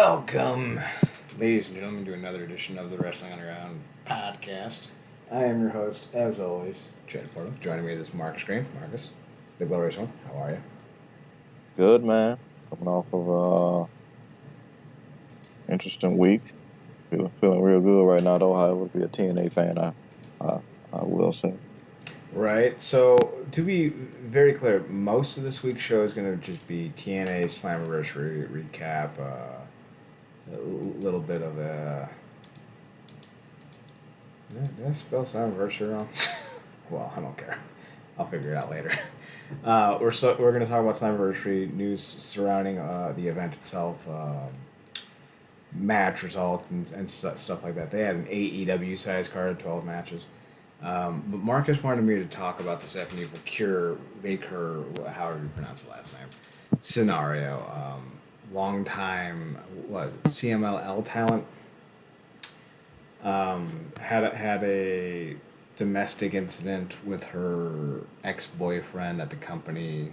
Welcome, ladies and gentlemen, to another edition of the Wrestling Underground podcast. I am your host, as always, Chad Porto. Joining me is Marcus Green. Marcus, the glorious one. How are you? Good, man. Coming off of interesting week. Feeling real good right now, though. I would be a TNA fan. I will say. Right. So, to be very clear, most of this week's show is going to just be TNA Slammiversary recap, a little bit of a. Did I spell Slammiversary wrong? Well, I don't care. I'll figure it out later. We're going to talk about Slammiversary news surrounding the event itself, match results and stuff like that. They had an AEW size card, 12 matches. But Marcus wanted me to talk about the Stephanie Baker, however you pronounce her last name, scenario. Long time, was it CMLL talent? Had a domestic incident with her ex-boyfriend at the company.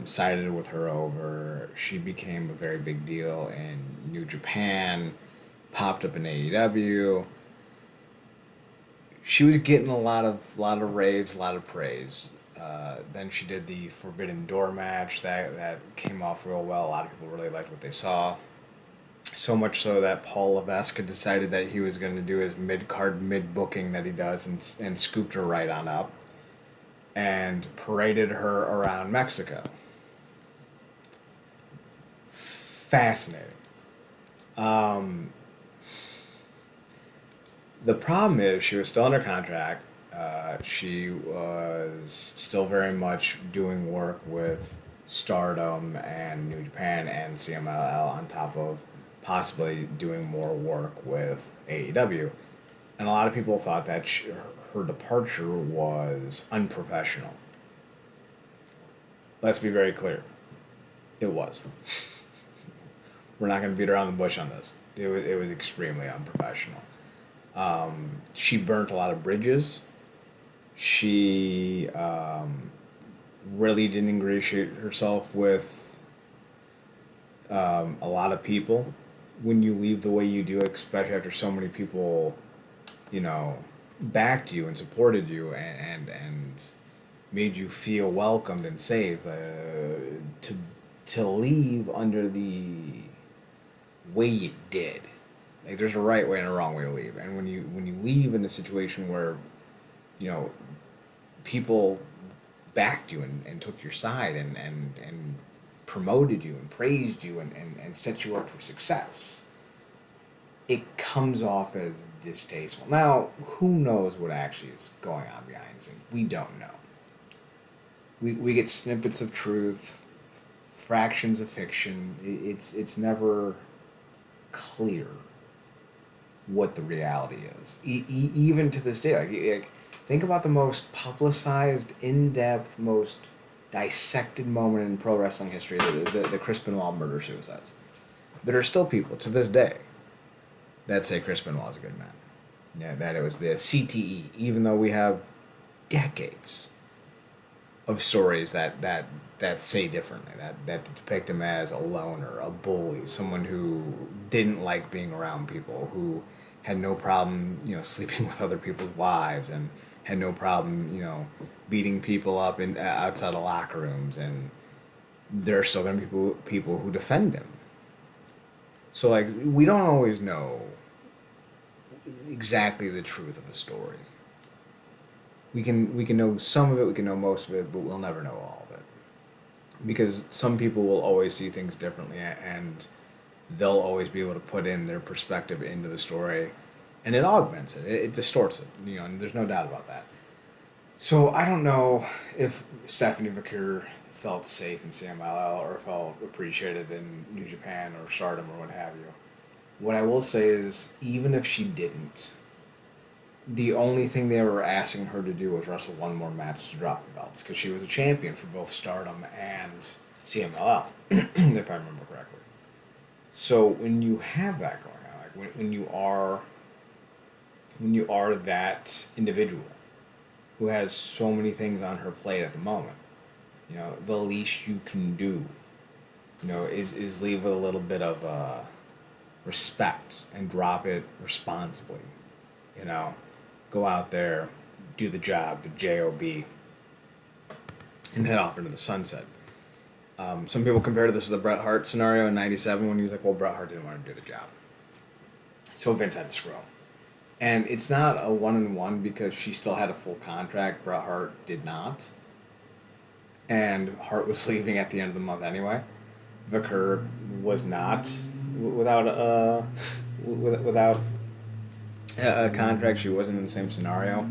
Sided with her over. She became a very big deal in New Japan. Popped up in AEW. She was getting a lot of raves, a lot of praise. Then she did the Forbidden Door match that came off real well. A lot of people really liked what they saw. So much so that Paul Levesque decided that he was going to do his mid-card, mid-booking that he does and scooped her right on up and paraded her around Mexico. Fascinating. The problem is she was still under contract. She was still very much doing work with Stardom and New Japan and CMLL on top of possibly doing more work with AEW. And a lot of people thought that her departure was unprofessional. Let's be very clear. It was. We're not going to beat around the bush on this. It was extremely unprofessional. She burnt a lot of bridges. She really didn't ingratiate herself with a lot of people. When you leave the way you do, especially after so many people, backed you and supported you and made you feel welcomed and safe, to leave under the way you did. Like, there's a right way and a wrong way to leave, and when you leave in a situation where, people backed you and took your side and promoted you and praised you and set you up for success, it comes off as distasteful. Now, who knows what actually is going on behind the scenes? We don't know. We get snippets of truth, fractions of fiction. It's never clear what the reality is. Even to this day, like, think about the most publicized, in-depth, most dissected moment in pro wrestling history, the Chris Benoit murder-suicides. There are still people to this day that say Chris Benoit is a good man. Yeah, that it was the CTE, even though we have decades of stories that say differently, that depict him as a loner, a bully, someone who didn't like being around people, who had no problem, sleeping with other people's wives, and had no problem, beating people up in outside of locker rooms, and there are still going to be people who defend him. So, like, we don't always know exactly the truth of a story. We can know some of it, we can know most of it, but we'll never know all of it. Because some people will always see things differently, and they'll always be able to put in their perspective into the story, and it augments it. It distorts it, and there's no doubt about that. So I don't know if Stephanie Baker felt safe in CMLL or felt appreciated in New Japan or Stardom or what have you. What I will say is, even if she didn't, the only thing they were asking her to do was wrestle one more match to drop the belts, because she was a champion for both Stardom and CMLL, if I remember correctly. So when you have that going on, like when you are that individual who has so many things on her plate at the moment, the least you can do is leave with a little bit of respect and drop it responsibly. You know, go out there, do the job, the job, and head off into the sunset. Some people compare this to the Bret Hart scenario in '97 when he was like, "Well, Bret Hart didn't want to do the job, so Vince had to screw him." And it's not a one and one because she still had a full contract. Bret Hart did not, and Hart was leaving at the end of the month anyway. Vicker was not without without a contract. She wasn't in the same scenario,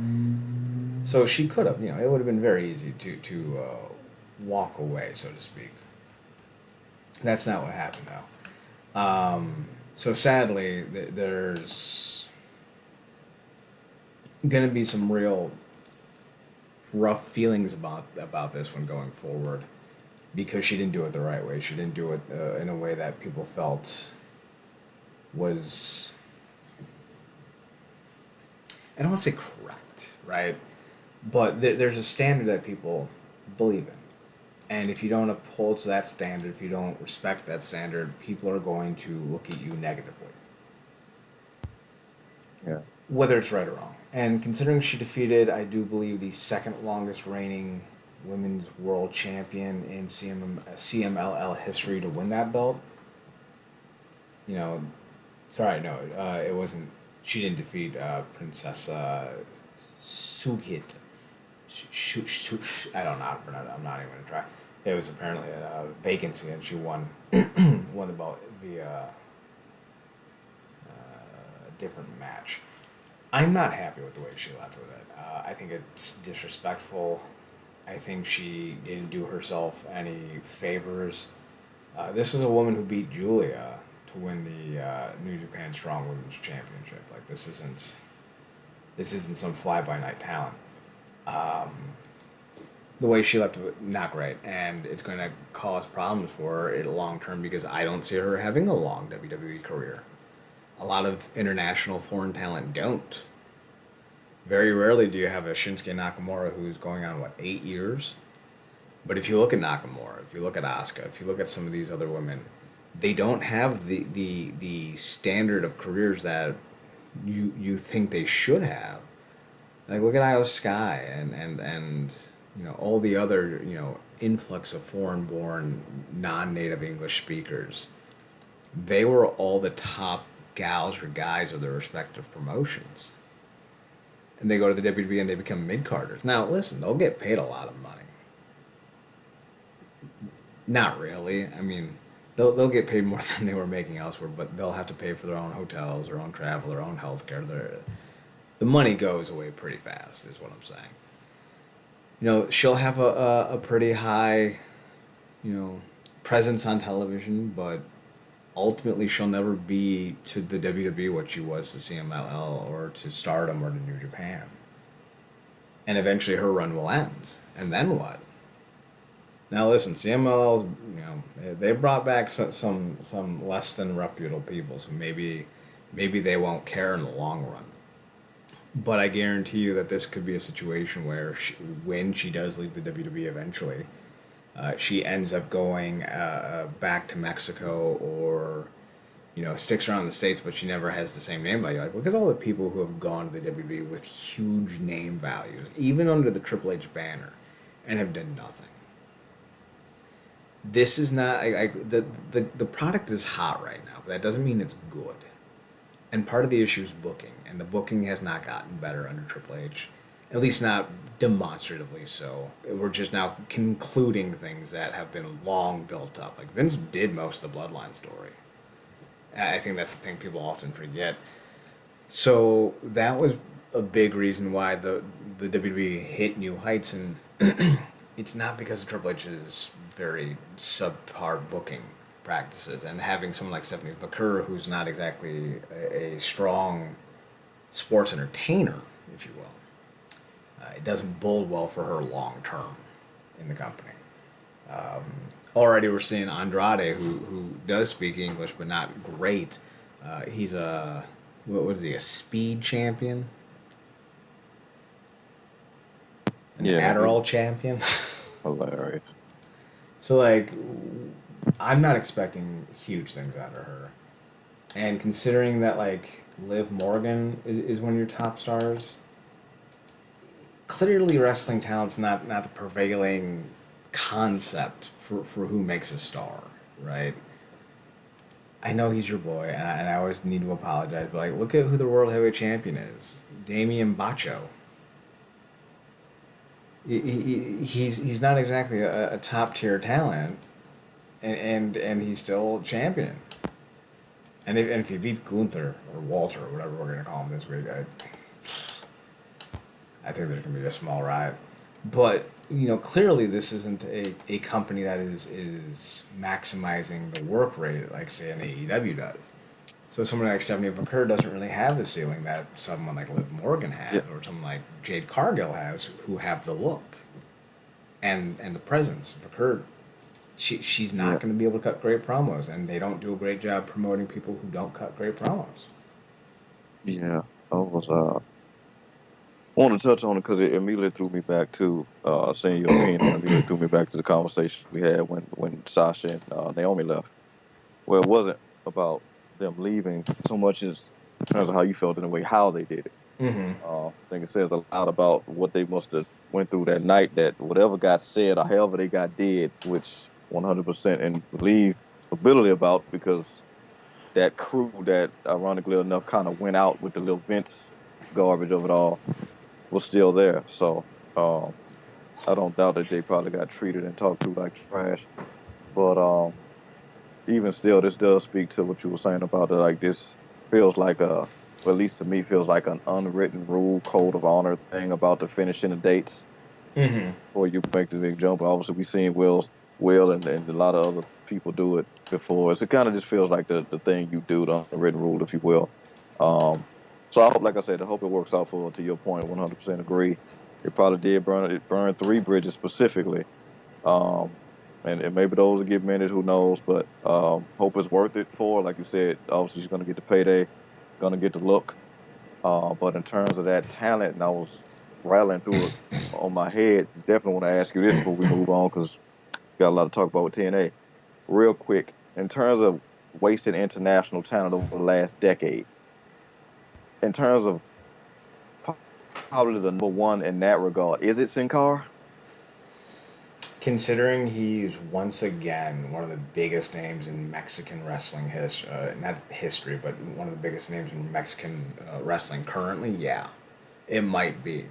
so she could have. It would have been very easy to walk away, so to speak. That's not what happened though. So sadly, there's going to be some real rough feelings about this one going forward because she didn't do it the right way. She didn't do it in a way that people felt was, I don't want to say correct, right? But there's a standard that people believe in. And if you don't uphold to that standard, if you don't respect that standard, people are going to look at you negatively. Yeah. Whether it's right or wrong. And considering she defeated, I do believe, the second longest reigning women's world champion in CMLL history to win that belt, sorry, no, it wasn't. She didn't defeat Princess Sugit. I don't know how to pronounce it. I'm not even going to try. It was apparently a vacancy, and she won won the belt via a different match. I'm not happy with the way she left with it. I think it's disrespectful. I think she didn't do herself any favors. This is a woman who beat Julia to win the New Japan Strong Women's Championship. Like this isn't some fly by night talent. The way she left it, not great, and it's going to cause problems for her in long term because I don't see her having a long WWE career. A lot of international foreign talent don't. Very rarely do you have a Shinsuke Nakamura who's going on 8 years. But if you look at Nakamura, if you look at Asuka, if you look at some of these other women, they don't have the standard of careers that you think they should have. Like look at Io Sky and all the other influx of foreign-born non-native English speakers. They were all the top gals or guys of their respective promotions. And they go to the WWE and they become mid-carders. Now, listen, they'll get paid a lot of money. Not really. I mean, they'll get paid more than they were making elsewhere, but they'll have to pay for their own hotels, their own travel, their own health care. The money goes away pretty fast, is what I'm saying. She'll have a pretty high, presence on television, but ultimately she'll never be to the WWE what she was to CMLL or to Stardom or to New Japan. And eventually her run will end. And then what? Now listen, CMLL's, they brought back some less than reputable people, so maybe they won't care in the long run. But I guarantee you that this could be a situation where when she does leave the WWE eventually, she ends up going back to Mexico or, sticks around the States, but she never has the same name value. Like, look at all the people who have gone to the WWE with huge name values, even under the Triple H banner, and have done nothing. This is not... the product is hot right now, but that doesn't mean it's good. And part of the issue is booking, and the booking has not gotten better under Triple H, at least not demonstratively so. We're just now concluding things that have been long built up. Like Vince did most of the Bloodline story. I think that's the thing people often forget. So that was a big reason why the WWE hit new heights, and it's not because of Triple H's very subpar booking practices and having someone like Stephanie McCurr, who's not exactly a strong sports entertainer, if you will. It doesn't bode well for her long term in the company. Already we're seeing Andrade, who does speak English but not great. He's what is he, a speed champion? An Adderall champion? Hilarious. So, I'm not expecting huge things out of her. And considering that like Liv Morgan is one of your top stars, clearly wrestling talent's not the prevailing concept for who makes a star, right? I know he's your boy, and I always need to apologize, but like, look at who the world heavyweight champion is, Damian Bacho. He's not exactly a top tier talent, and he's still champion. And if he beat Gunther or Walter or whatever we're gonna call him this week, I think there's gonna be a small riot. But clearly this isn't a company that is maximizing the work rate like say an AEW does. So someone like Stephanie McCur doesn't really have the ceiling that someone like Liv Morgan Yeah, has, or someone like Jade Cargill has, who have the look and the presence. McCur, she's yeah, not going to be able to cut great promos, and they don't do a great job promoting people who don't cut great promos. yeah. I was want to touch on it because it immediately threw me back to seeing your opinion on it. Immediately threw me back to the conversation we had when Sasha and Naomi left. Well, it wasn't about them leaving so much as in terms of how you felt in the way how they did it. Mm-hmm. I think it says a lot about what they must have went through that night. That whatever got said or however they got did, which 100% and believe ability about because that crew that ironically enough kind of went out with the little Vince garbage of it all was still there. So um, I don't doubt that they probably got treated and talked to like trash. But even still, this does speak to what you were saying about it. Like this feels like well, at least to me, feels like an unwritten rule, code of honor thing about the finishing the dates Mm-hmm. before you make the big jump. Obviously, we've seen Will and a lot of other people do it before. So it kind of just feels like the thing you do, the unwritten rule, if you will. Um, so I hope, like I said, I hope it works out for to your point. 100% agree. It probably did burn three bridges specifically. Um, and maybe those will get mended, who knows? But hope it's worth it for, like you said, obviously she's going to get the payday, going to get the look. But in terms of that talent, and I was rattling through it on my head, definitely want to ask you this before we move on because got a lot to talk about with TNA. Real quick, in terms of wasted international talent over the last decade, in terms of probably the number one in that regard, is it Sin Cara? Considering he's once again one of the biggest names in Mexican wrestling history, not history, but one of the biggest names in Mexican wrestling currently, yeah, it might be.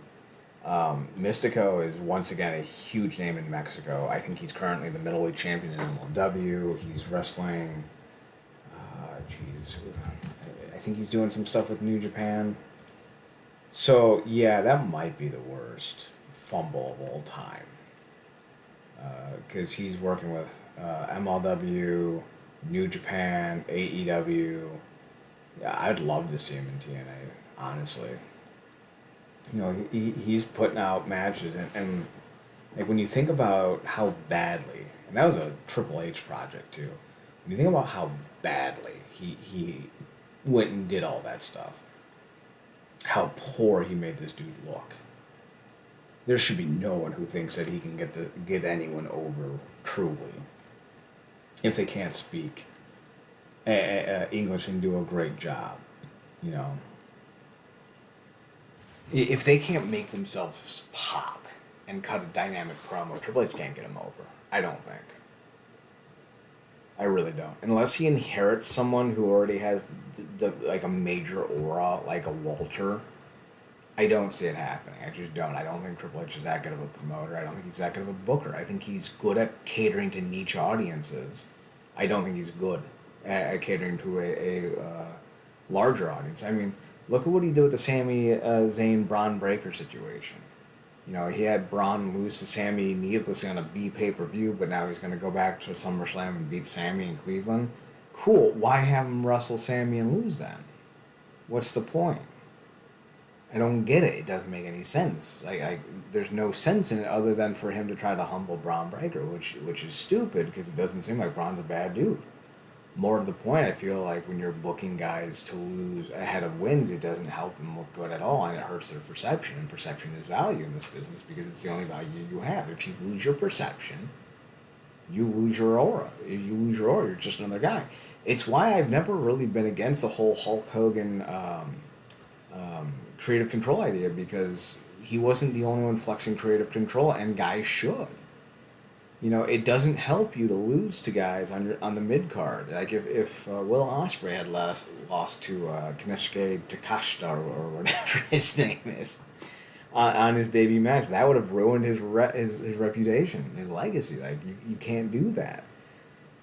Mystico is once again a huge name in Mexico. I think he's currently the middleweight champion in MLW. He's wrestling. Jeez, I think he's doing some stuff with New Japan. So yeah, that might be the worst fumble of all time because he's working with MLW, New Japan, AEW. Yeah, I'd love to see him in TNA. Honestly, he's putting out matches, and like when you think about how badly, and that was a Triple H project too. When you think about how badly he went and did all that stuff, how poor he made this dude look. There should be no one who thinks that he can get anyone over truly if they can't speak English and do a great job. You know, if they can't make themselves pop and cut a dynamic promo, Triple H can't get him over. I don't think. I really don't. Unless he inherits someone who already has like a major aura, like a Walter. I don't see it happening. I just don't. I don't think Triple H is that good of a promoter. I don't think he's that good of a booker. I think he's good at catering to niche audiences. I don't think he's good at catering to a larger audience. I mean, look at what he did with the Sami Zayn Braun Breaker situation. He had Braun lose to Sammy needlessly on a B pay-per-view, but now he's going to go back to SummerSlam and beat Sammy in Cleveland. Cool. Why have him wrestle Sammy and lose then? What's the point? I don't get it. It doesn't make any sense. There's no sense in it other than for him to try to humble Braun Breaker, which is stupid because it doesn't seem like Braun's a bad dude. More to the point, I feel like when you're booking guys to lose ahead of wins, it doesn't help them look good at all, and it hurts their perception. And perception is value in this business because it's the only value you have. If you lose your perception, you lose your aura. If you lose your aura, you're just another guy. It's why I've never really been against the whole Hulk Hogan creative control idea, because he wasn't the only one flexing creative control, and guys should. You know, it doesn't help you to lose to guys on the mid card. Like if Will Ospreay had lost to Kaneshige Takashita, or whatever his name is, on his debut match, that would have ruined his reputation, his legacy. Like you can't do that.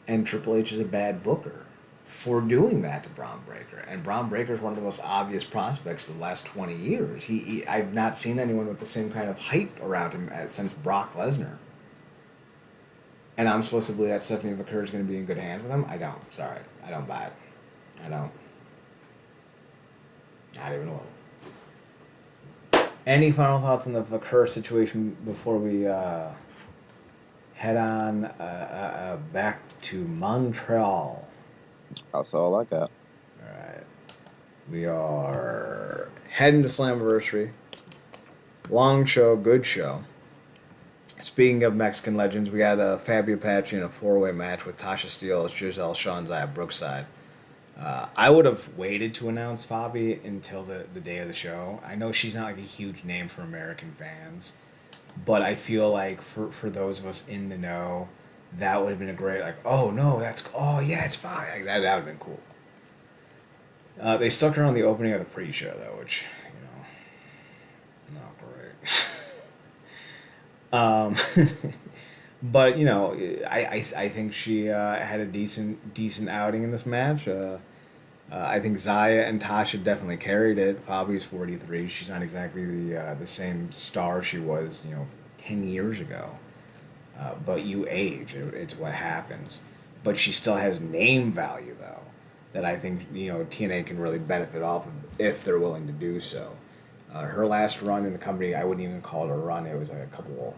And Triple H is a bad booker for doing that to Braun Breaker. And Braun Breaker is one of the most obvious prospects of the last 20 years. I've not seen anyone with the same kind of hype around him since Brock Lesnar. And I'm supposed to believe that Stephanie McCurry is going to be in good hands with him? I don't. Sorry. I don't buy it. I don't. Not even a little. Any final thoughts on the McCurry situation before we head on back to Montreal? That's all I got. All right. We are heading to Slammiversary. Long show, good show. Speaking of Mexican legends, we got Fabio Apache in a four-way match with Tasha Steelz, Giselle Shaw, and Zaya Brookside. I would have waited to announce Fabi until the day of the show. I know she's not like a huge name for American fans, but I feel like for those of us in the know, that would have been a great, like, oh no, oh yeah, it's Fabi. Like, that would have been cool. They stuck her on the opening of the pre-show though, which, not great. But I think she had a decent outing in this match. I think Zaya and Tasha definitely carried it. Fabi's 43. She's not exactly the same star she was 10 years ago. But you age. It's what happens. But she still has name value though, that I think TNA can really benefit off of if they're willing to do so. Her last run in the company, I wouldn't even call it a run. It was like a couple.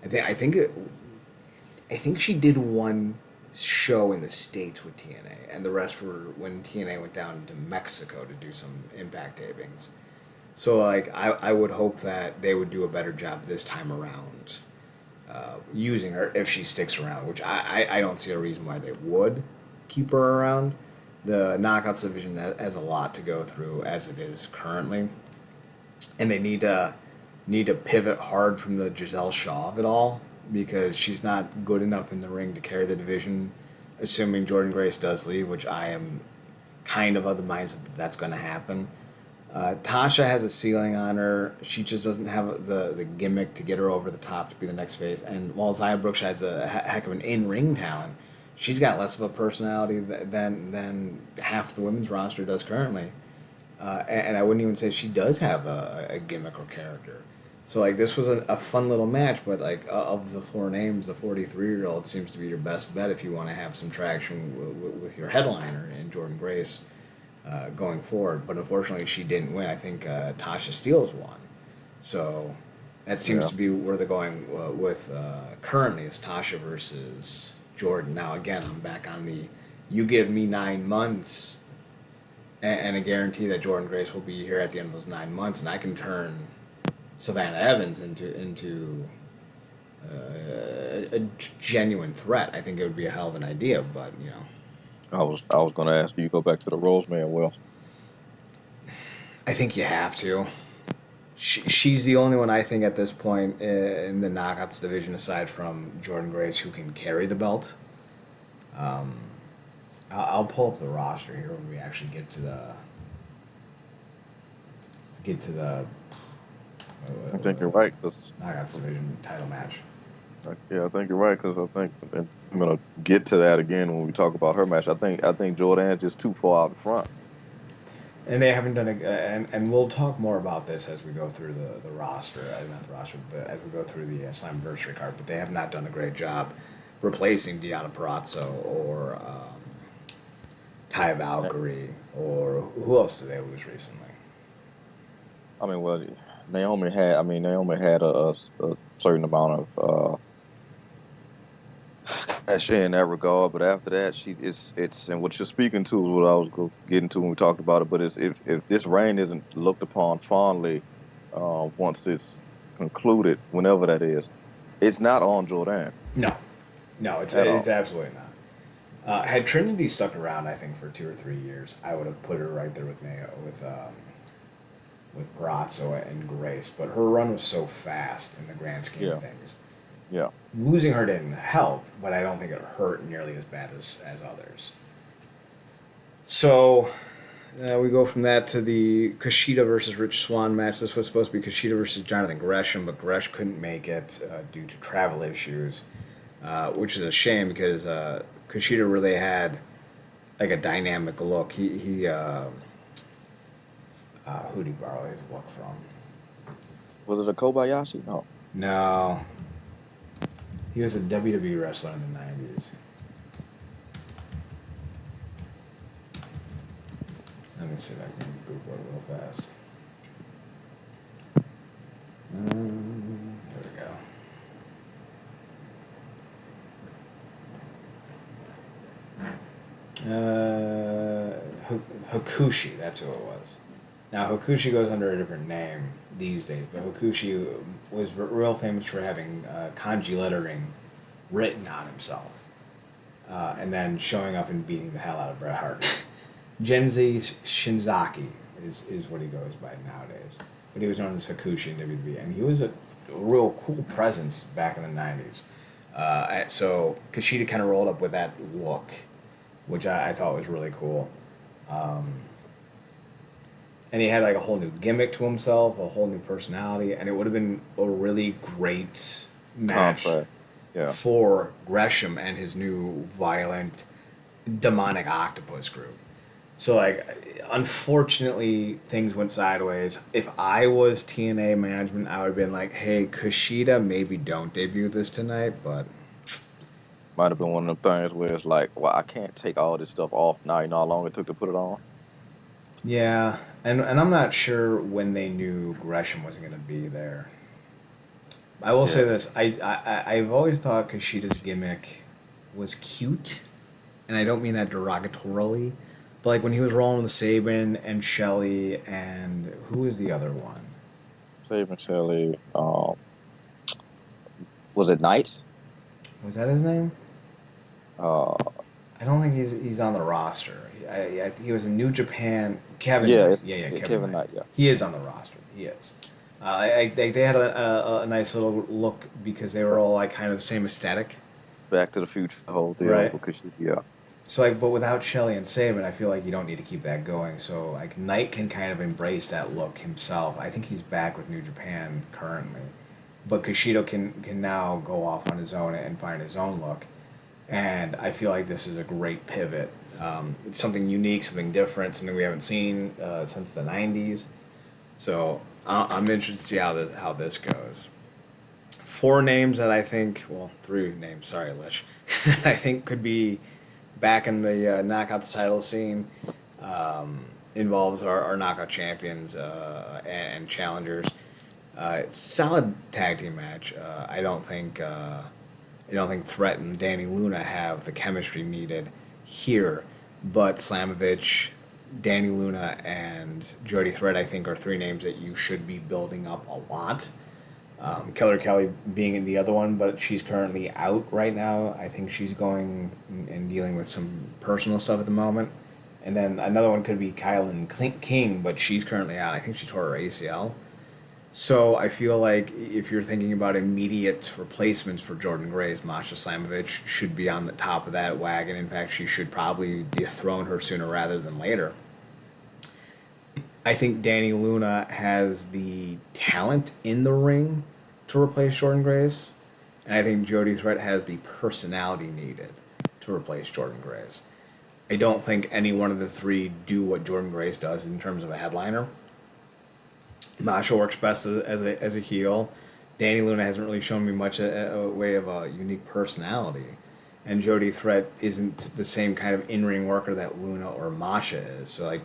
I think she did one show in the States with TNA, and the rest were when TNA went down to Mexico to do some Impact tapings. So, like, I would hope that they would do a better job this time around using her if she sticks around, which I don't see a reason why they would keep her around. The Knockouts division has a lot to go through as it is currently, and they need to pivot hard from the Giselle Shaw of it all, because she's not good enough in the ring to carry the division, assuming Jordynne Grace does leave, which I am kind of the mindset that that's going to happen. Tasha has a ceiling on her. She just doesn't have the gimmick to get her over the top to be the next face. And while Zaya Brookside's a heck of an in-ring talent, she's got less of a personality than half the women's roster does currently. And I wouldn't even say she does have a gimmick or character. So, like, this was a fun little match, but, like, of the four names, the 43-year-old seems to be your best bet if you want to have some traction with your headliner in Jordynne Grace going forward. But unfortunately, she didn't win. I think Tasha Steelz won. So that seems to be where they're going with currently is Tasha versus Jordynne. Now, again, I'm back on the you give me 9 months and a guarantee that Jordynne Grace will be here at the end of those 9 months, and I can turn Savannah Evans into a genuine threat. I think it would be a hell of an idea, but I was going to ask you go back to the Roseman. Well, I think you have to. She's the only one I think at this point in the Knockouts division, aside from Jordynne Grace, who can carry the belt. I'll pull up the roster here when we actually get to the. I think you're right. Knockouts division title match. Yeah, I think you're right, because I think I'm gonna get to that again when we talk about her match. I think Jordan's just too far out in front. And they haven't done and we'll talk more about this as we go through the roster, not the roster, but as we go through the Slammiversary card. But they have not done a great job replacing Deonna Purrazzo or Taya Valkyrie, or who else did they lose recently? I mean, well, Naomi had a certain amount of cash in that regard, but after that, it's and what you're speaking to is what I was getting to when we talked about it. But if this reign isn't looked upon fondly once it's concluded, whenever that is, it's not on Jordan. No. No, it's at all. absolutely not. Had Trinity stuck around, I think for 2 or 3 years, I would have put her right there with Mayo with Perazzo and Grace. But her run was so fast in the grand scheme of Yeah, things. yeah. Losing her didn't help, but I don't think it hurt nearly as bad as others. So we go from that to the Kushida versus Rich Swann match. This was supposed to be Kushida versus Jonathan Gresham, but Gresh couldn't make it due to travel issues, which is a shame because Kushida really had like a dynamic look. Who did he borrow his look from? Was it a Kobayashi? No. No, he was a WWE wrestler in the '90s. Let me see if I can Google it real fast. There we go. Hakushi, that's who it was. Now, Hakushi goes under a different name these days, but Hakushi was real famous for having kanji lettering written on himself, and then showing up and beating the hell out of Bret Hart. Genzi Shinzaki is what he goes by nowadays, but he was known as Hakushi in WWE, and he was a real cool presence back in the '90s. So Kushida kind of rolled up with that look, which I thought was really cool. Um, and he had like a whole new gimmick to himself, a whole new personality, and it would have been a really great match Contract. Yeah. for Gresham and his new violent demonic octopus group. So like, unfortunately, things went sideways. If I was TNA management, I would have been like, "Hey, Kushida, maybe don't debut this tonight." But Might have been one of them things where it's like, well, I can't take all this stuff off now. You know how long it took to put it on? yeah, and I'm not sure when they knew Gresham wasn't going to be there. I will say Yeah. this: I've always thought Kushida's gimmick was cute, and I don't mean that derogatorily. But like when he was rolling with Sabin and Shelly and who was the other one? Saving Shelley. Was it Knight? Was that his name? Uh, I don't think he's on the roster. He was in New Japan. Kevin yeah, Knight. it's, Yeah, yeah, Kevin Kevin Knight. Knight. Yeah. He is on the roster. He is. They had a nice little look because they were all like kind of the same aesthetic, Back to the Future, the whole deal. right? Because yeah, So like, but without Shelley and Sabin, I feel like you don't need to keep that going. So like, Knight can kind of embrace that look himself. I think he's back with New Japan currently, but Kushida can now go off on his own and find his own look. And I feel like this is a great pivot. It's something unique, something different, something we haven't seen since the '90s. So I'm interested to see how this goes. Four names that I think, well, three names. Sorry, Lish, that I think could be back in the knockout title scene. Involves our knockout champions and challengers. Solid tag team match. I don't think Threat and Danny Luna have the chemistry needed here, but Slamovich, Danny Luna, and Jody Threat I think are three names that you should be building up a lot. Keller Kelly being in the other one, but she's currently out right now. I think she's going and dealing with some personal stuff at the moment. And then another one could be Kylan King, but she's currently out. I think she tore her ACL. So I feel like if you're thinking about immediate replacements for Jordan Grace, Masha Slamovich should be on the top of that wagon. In fact, she should probably dethrone her sooner rather than later. I think Danny Luna has the talent in the ring to replace Jordan Grace, and I think Jody Threat has the personality needed to replace Jordan Grace. I don't think any one of the three do what Jordan Grace does in terms of a headliner. Masha works best as a heel. Danny Luna hasn't really shown me much a way of a unique personality. And Jody Threat isn't the same kind of in-ring worker that Luna or Masha is. So, like,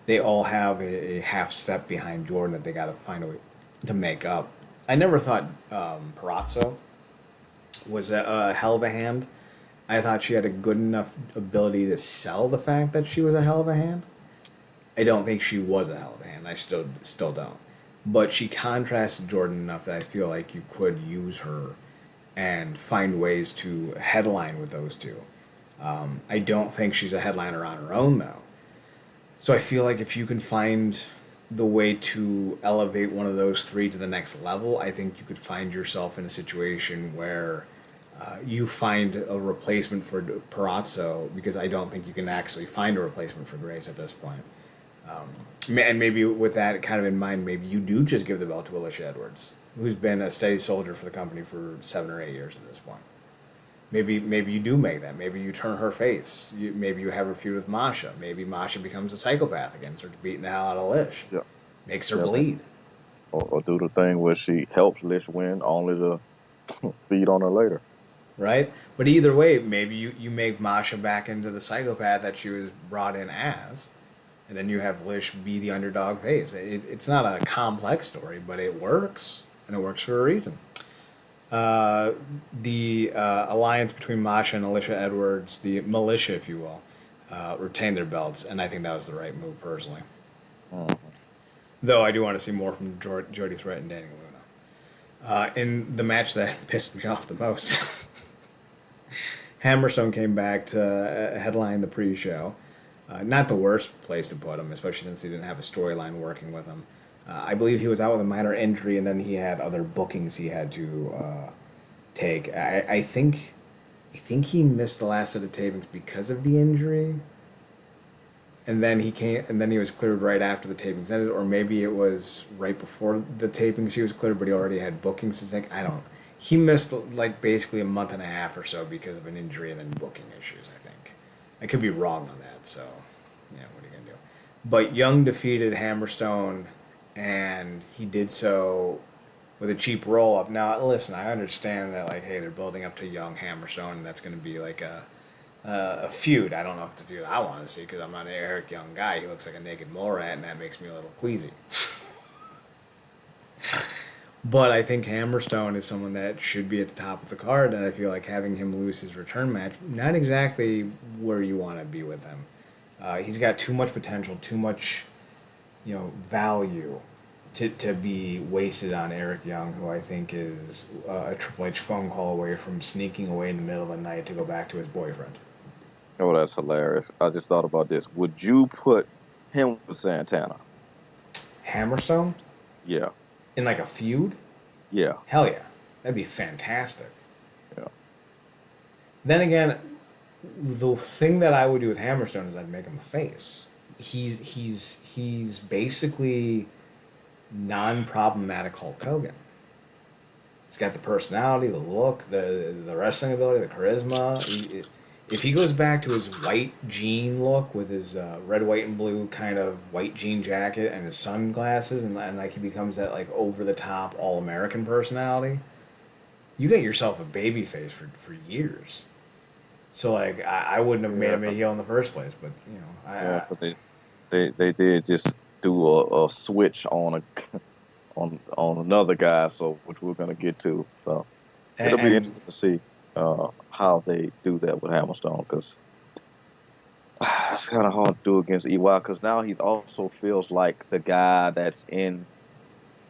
they all have a half step behind Jordan that they got to find a way to make up. I never thought Perazzo was a hell of a hand. I thought she had a good enough ability to sell the fact that she was a hell of a hand. I don't think she was a hell of a hand. I still don't. But she contrasted Jordan enough that I feel like you could use her and find ways to headline with those two. I don't think she's a headliner on her own, though. So I feel like if you can find the way to elevate one of those three to the next level, I think you could find yourself in a situation where you find a replacement for Perazzo, because I don't think you can actually find a replacement for Grace at this point. And maybe with that kind of in mind, maybe you do just give the belt to Alicia Edwards, who's been a steady soldier for the company for 7 or 8 years at this point. Maybe you do make that. Maybe you turn her face. Maybe you have her feud with Masha. Maybe Masha becomes a psychopath again, starts beating the hell out of Lish, Yeah. makes her Yeah. bleed. Or do the thing where she helps Lish win only to feed on her later. Right? But either way, maybe you make Masha back into the psychopath that she was brought in as, and then you have Lish be the underdog face. It's not a complex story, but it works, and it works for a reason. The alliance between Masha and Alicia Edwards, the militia, if you will, retained their belts, and I think that was the right move, personally. Mm. Though I do want to see more from Jody Threat and Danny Luna. In the match that pissed me off the most, Hammerstone came back to headline the pre-show. Not the worst place to put him, especially since he didn't have a storyline working with him. I believe he was out with a minor injury, and then he had other bookings he had to take. I think he missed the last set of tapings because of the injury, and then he was cleared right after the tapings ended, or maybe it was right before the tapings he was cleared, but he already had bookings to take. I don't. He missed like basically a month and a half or so because of an injury and then booking issues. I think I could be wrong on that. So, yeah, what are you gonna do? But Young defeated Hammerstone, and he did so with a cheap roll up. Now, listen, I understand that, like, hey, they're building up to Young Hammerstone, and that's going to be like a feud. I don't know if it's a feud I want to see because I'm not an Eric Young guy. He looks like a naked mole rat, and that makes me a little queasy. But I think Hammerstone is someone that should be at the top of the card, and I feel like having him lose his return match, not exactly where you want to be with him. He's got too much potential, too much, value to be wasted on Eric Young, who I think is a Triple H phone call away from sneaking away in the middle of the night to go back to his boyfriend. Oh, that's hilarious. I just thought about this. Would you put him with Santana? Hammerstone? Yeah. In like a feud? Yeah. Hell yeah. That'd be fantastic. Yeah. Then again, the thing that I would do with Hammerstone is I'd make him a face. He's basically non-problematic Hulk Hogan. He's got the personality, the look, the wrestling ability, the charisma. If he goes back to his white jean look with his red, white, and blue kind of white jean jacket and his sunglasses, and like he becomes that like over the top all American personality, you get yourself a baby face for years. So like I wouldn't have made him a heel in the first place, but But they did just do a switch on on another guy, so which we're gonna get to. So it'll be interesting to see how they do that with Hammerstone, because it's kind of hard to do against EY, because now he also feels like the guy that's in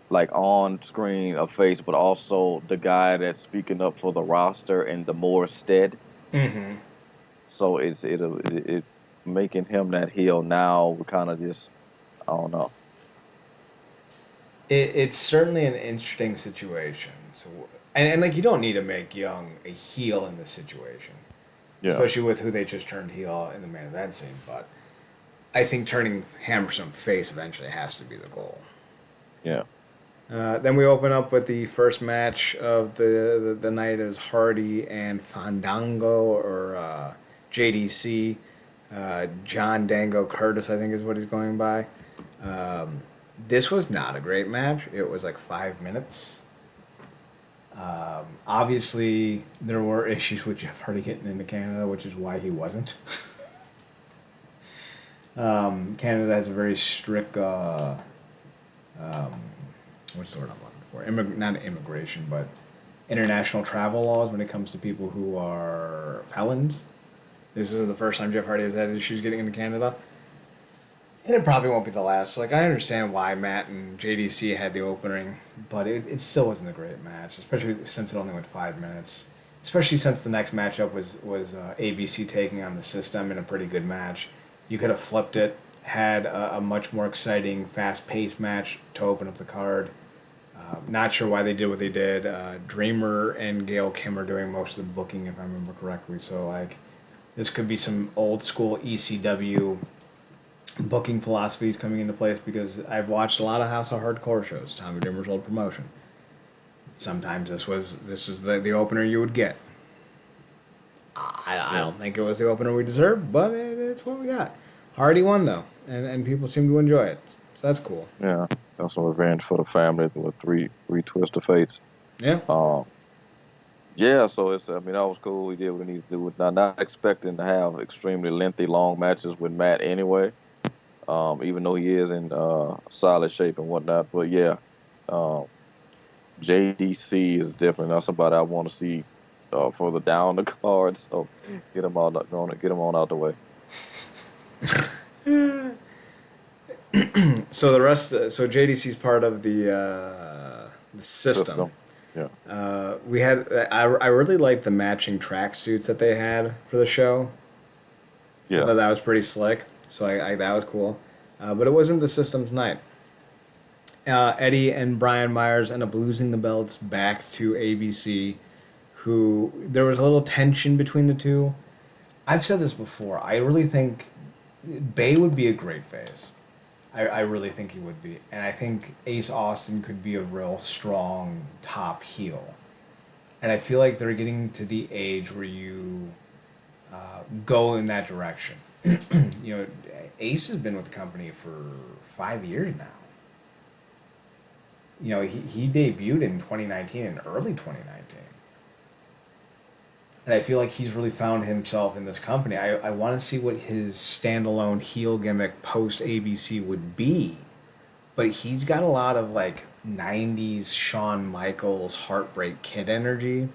like on screen a face, but also the guy that's speaking up for the roster in the more stead. Mm-hmm. So it making him that heel now. We kind of just, I don't know. It's certainly an interesting situation. So, and like you don't need to make Young a heel in this situation, Yeah. especially with who they just turned heel in the main event scene. But I think turning Hammerstone face eventually has to be the goal. Yeah. Then we open up with the first match of the night as Hardy and Fandango, or JDC. John Dango Curtis, I think is what he's going by. This was not a great match. It was like 5 minutes. Obviously, there were issues with Jeff Hardy getting into Canada, which is why he wasn't. Canada has a very strict, what's the word I'm looking for? Not immigration, but international travel laws when it comes to people who are felons. This is the first time Jeff Hardy has had issues getting into Canada. And it probably won't be the last. Like, I understand why Matt and JDC had the opening, but it still wasn't a great match, especially since it only went 5 minutes. Especially since the next matchup was ABC taking on the System in a pretty good match. You could have flipped it, had a much more exciting, fast paced match to open up the card. Not sure why they did what they did. Dreamer and Gail Kim are doing most of the booking, if I remember correctly. So, like, this could be some old school ECW booking philosophies coming into place because I've watched a lot of House of Hardcore shows, Tommy Dreamer's old promotion. Sometimes this is the opener you would get. I Yeah, don't think it was the opener we deserved, but it's what we got. Hardy won though, and people seem to enjoy it, so that's cool. yeah. That's some revenge for the family with three twisted fates. Yeah, Um, yeah. So it's, I mean, that was cool. We did what we needed to do. Not expecting to have extremely lengthy, long matches with Matt anyway. Even though he is in solid shape and whatnot. But yeah, um, JDC is different. That's somebody I want to see further down the card. So get him out, going get him on out the way. so the rest, so JDC's part of the system. System. Yeah, We had I really liked the matching track suits that they had for the show. I yeah, thought that was pretty slick, so I that was cool. But it wasn't the system's night. Eddie and Brian Myers end up losing the belts back to ABC, who there was a little tension between the two. I've said this before. I really think Bay would be a great face. I really think he would be. And I think Ace Austin could be a real strong top heel. And I feel like they're getting to the age where you go in that direction. You know, Ace has been with the company for 5 years now. You know, he debuted in 2019, in early 2019. And I feel like he's really found himself in this company. I want to see what his standalone heel gimmick post ABC would be. But he's got a lot of like 90s Shawn Michaels Heartbreak Kid energy,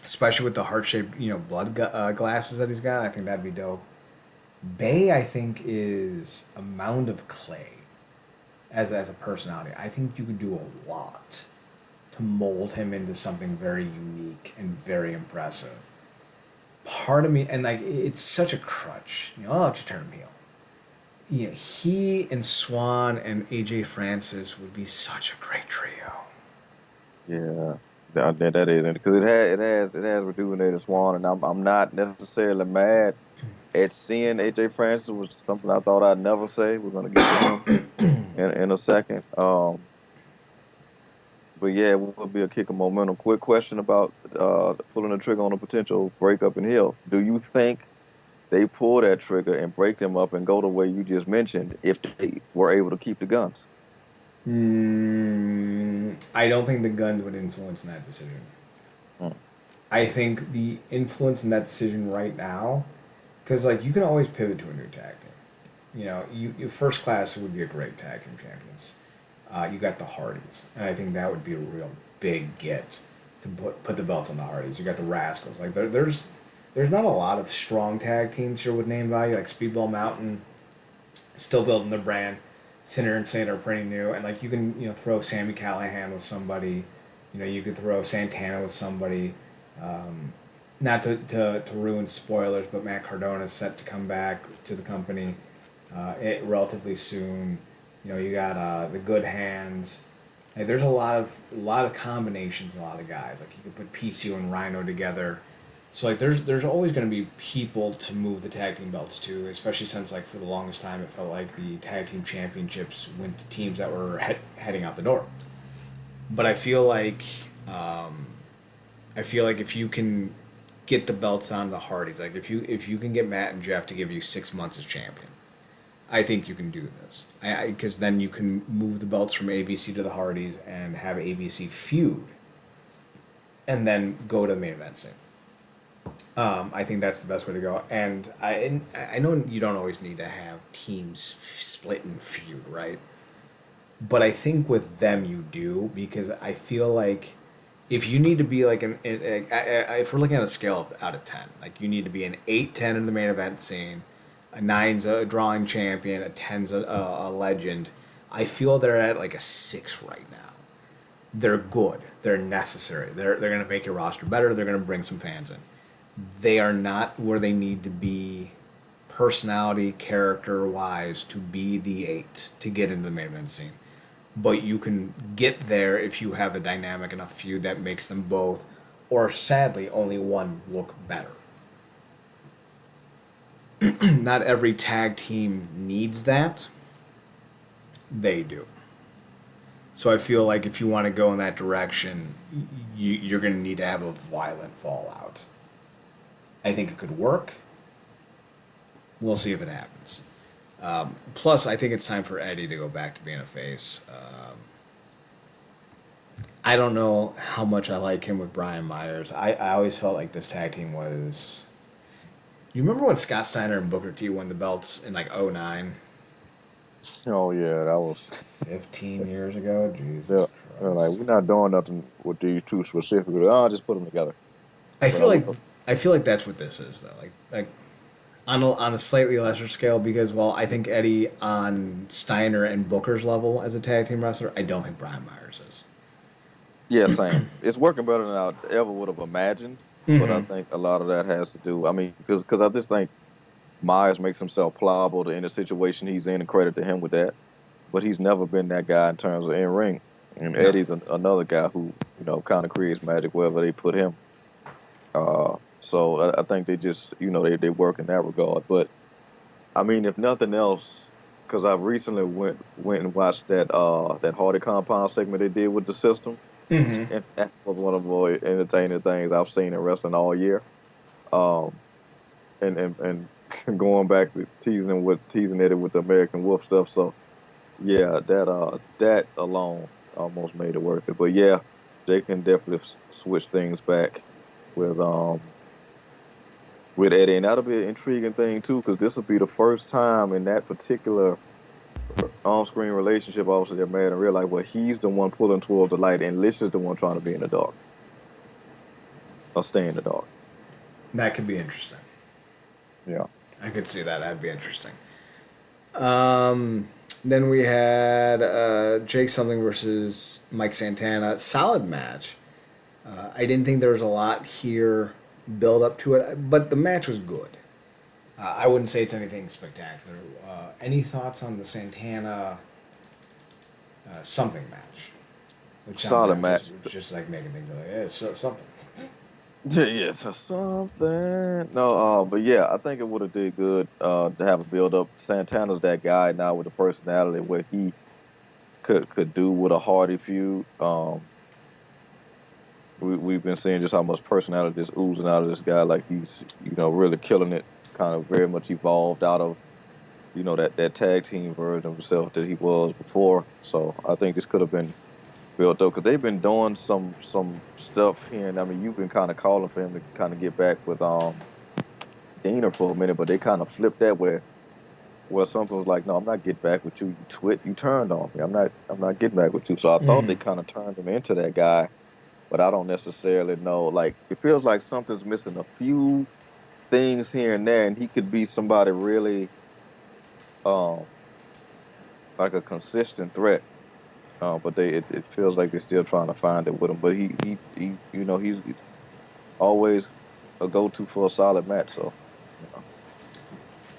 especially with the heart shaped, blood glasses that he's got. I think that'd be dope. Bay, I think, is a mound of clay as a personality. I think you could do a lot to mold him into something very unique and very impressive. Part of me, and like it's such a crutch. I'll have to turn him heel. He and Swan and AJ Francis would be such a great trio. yeah. That is because it has rejuvenated Swan, and I'm not necessarily mad at seeing AJ Francis, was something I thought I'd never say. We're gonna get to him in a second. But yeah, it would be a kick of momentum. Quick question about pulling the trigger on a potential breakup in Hill. Do you think they pull that trigger and break them up and go the way you just mentioned if they were able to keep the guns? I don't think the guns would influence in that decision. Mm, I think the influence in that decision right now, because like you can always pivot to a new tag team. You first class would be a great tag team champions. You got the Hardys, and I think that would be a real big get to put the belts on the Hardys. You got the Rascals. Like there's not a lot of strong tag teams here with name value. Like Speedball Mountain, still building their brand. Sinner and Saint are pretty new, and like you can throw Sammy Callahan with somebody. You could throw Santana with somebody. Not to ruin spoilers, but Matt Cardona is set to come back to the company relatively soon. You got the Good Hands. Like, there's a lot of combinations, a lot of guys. Like you could put PCO and Rhino together. So like there's always going to be people to move the tag team belts to, especially since like for the longest time it felt like the tag team championships went to teams that were heading out the door. But I feel like if you can get the belts on the Hardys, like if you can get Matt and Jeff to give you 6 months as champion, I think you can do this. Because then you can move the belts from ABC to the Hardys and have ABC feud, and then go to the main event scene. I think that's the best way to go. And I know you don't always need to have teams split and feud, right? But I think with them you do, because I feel like if you need to be like if we're looking at a scale out of 10, like you need to be an 8-10 in the main event scene, A 9's a drawing champion. A 10's a legend. I feel they're at like a 6 right now. They're good. They're necessary. They're going to make your roster better. They're going to bring some fans in. They are not where they need to be personality, character wise, to be the 8 to get into the main event scene. But you can get there if you have a dynamic enough feud that makes them both, or sadly, only one look better. Not every tag team needs that. They do. So I feel like if you want to go in that direction, you're going to need to have a violent fallout. I think it could work. We'll see if it happens. Plus, I think it's time for Eddie to go back to being a face. I don't know how much I like him with Brian Myers. I always felt like this tag team was. You remember when Scott Steiner and Booker T won the belts in like '09? Oh yeah, that was 15 years ago? Jesus yeah. Like Christ. we're not doing nothing with these two specifically. I'll just put them together. I But feel like I feel like that's what this is though. Like on a slightly lesser scale because while I think Eddie on Steiner and Booker's level as a tag team wrestler, I don't think Brian Myers is. yeah, same. It's working better than I ever would have imagined. But I Mm-hmm. think a lot of that has to do. I mean, because I just think Myers makes himself pliable in the situation he's in, and credit to him with that. But he's never been that guy in terms of in ring. And No. Eddie's another guy who kind of creates magic wherever they put him. So I think they just they work in that regard. But I mean, if nothing else, because I've recently went and watched that Hardy Compound segment they did with the system, Mm-hmm. and that was one of the more entertaining things I've seen in wrestling all year. Um, and going back to teasing Eddie with the American Wolf stuff. So yeah, that alone almost made it worth it. But yeah, they can definitely switch things back with um with Eddie, and that'll be an intriguing thing too, because this will be the first time in that particular on-screen relationship, obviously they're married in real life, where he's the one pulling towards the light, and Lish is the one trying to be in the dark or stay in the dark. That could be interesting. Yeah, I could see that. That'd be interesting. Then we had Jake something versus Mike Santana. Solid match. I didn't think there was a lot here build up to it, but the match was good. I wouldn't say it's anything spectacular. Any thoughts on the Santana something match? Which sounds like solid I'm match. just like making things like yeah, so, something. Yeah, yeah, so something. No, but yeah, I think it would have did good to have a build up. Santana's that guy now with the personality where he could do with a Hardy feud. We've been seeing just how much personality is oozing out of this guy. Like he's really killing it. Kind of very much evolved out of that tag team version of himself that he was before. So I think this could have been built up because they've been doing some stuff here. And I mean, you've been kind of calling for him to kind of get back with Dana for a minute, but they kind of flipped that where something was like, no, I'm not getting back with you. You turned on me. I'm not getting back with you. So I thought Mm-hmm. they kind of turned him into that guy, but I don't necessarily know. Like it feels like something's missing a few things here and there, and he could be somebody really um like a consistent threat. But it feels like they're still trying to find it with him. But he's always a go-to for a solid match. So you know.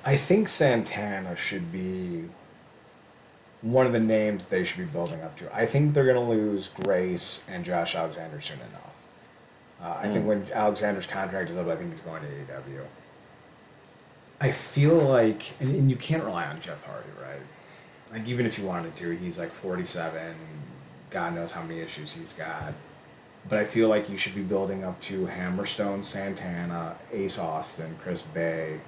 I think Santana should be one of the names they should be building up to. I think they're going to lose Grace and Josh Alexander soon enough. I think Mm. when Alexander's contract is up, I think he's going to AEW. I feel like, and you can't rely on Jeff Hardy, right? Like, even if you wanted to, he's like 47. God knows how many issues he's got. But I feel like you should be building up to Hammerstone, Santana, Ace Austin, Chris Bay,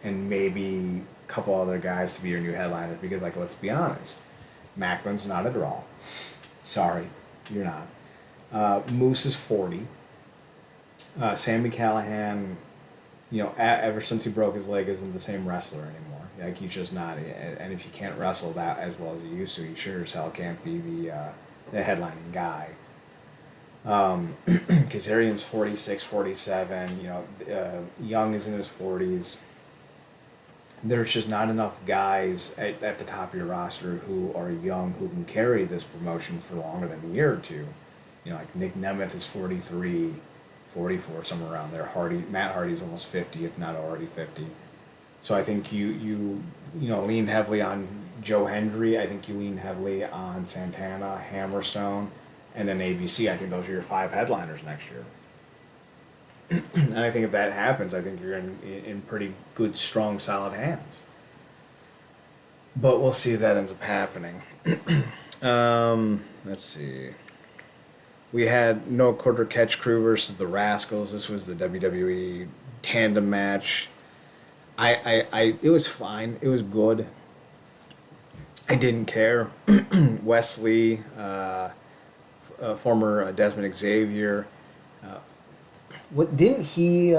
and maybe a couple other guys to be your new headliners. Because, like, let's be honest, Maclin's not a draw. Sorry, you're not. Moose is 40. Sammy Callahan, ever since he broke his leg, isn't the same wrestler anymore. Like he's just not. And if you can't wrestle that as well as you used to, you sure as hell can't be the headlining guy. Kazarian's 46, 47. Young is in his 40s. there's just not enough guys at the top of your roster who are young who can carry this promotion for longer than a year or two. You know, like Nick Nemeth is 43, 44, somewhere around there. Matt Hardy's almost 50, if not already 50. So I think you lean heavily on Joe Hendry. I think you lean heavily on Santana, Hammerstone, and then ABC. I think those are your five headliners next year. And I think if that happens, I think you're in pretty good, strong, solid hands. But we'll see if that ends up happening. Let's see. We had No Quarter Catch Crew versus the Rascals. This was the WWE tandem match. It was fine. It was good. I didn't care. Wesley, former Desmond Xavier, what didn't he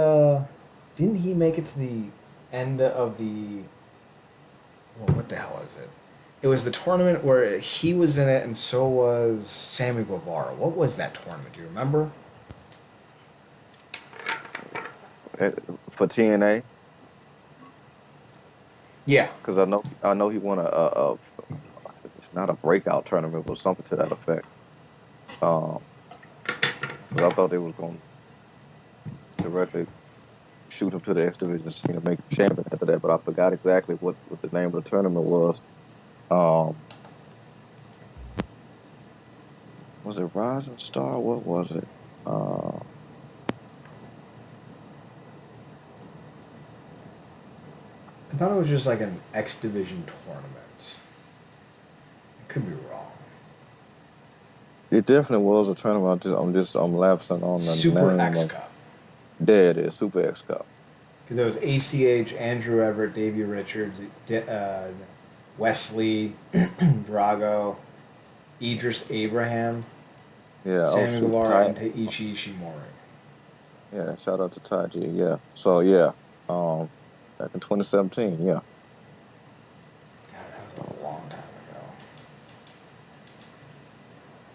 make it to the end of the well, what the hell is it? It was the tournament where he was in it and so was Sammy Guevara. What was that tournament? Do you remember? Eh, for TNA, Yeah. because I know he won a it's not a breakout tournament, but something to that effect. Um, but I thought they was going to directly shoot him to the X Division scene and make him champion after that. But I forgot exactly what the name of the tournament was. Um, was it Rising Star? What was it? I thought it was just like an X Division tournament. I could be wrong. It definitely was a tournament. I'm lapsing on the Super name X of. Cup. There it is, Super X Cup. Because there was ACH, Andrew Everett, Davey Richards, Wesley, Drago, Idris Abraham, Yeah. Oh Sammy shoot, Guevara, Ty. and Taichi Ishimori. Yeah. Shout out to Ty G. Yeah. So yeah. Back in 2017. Yeah. God, that was a long time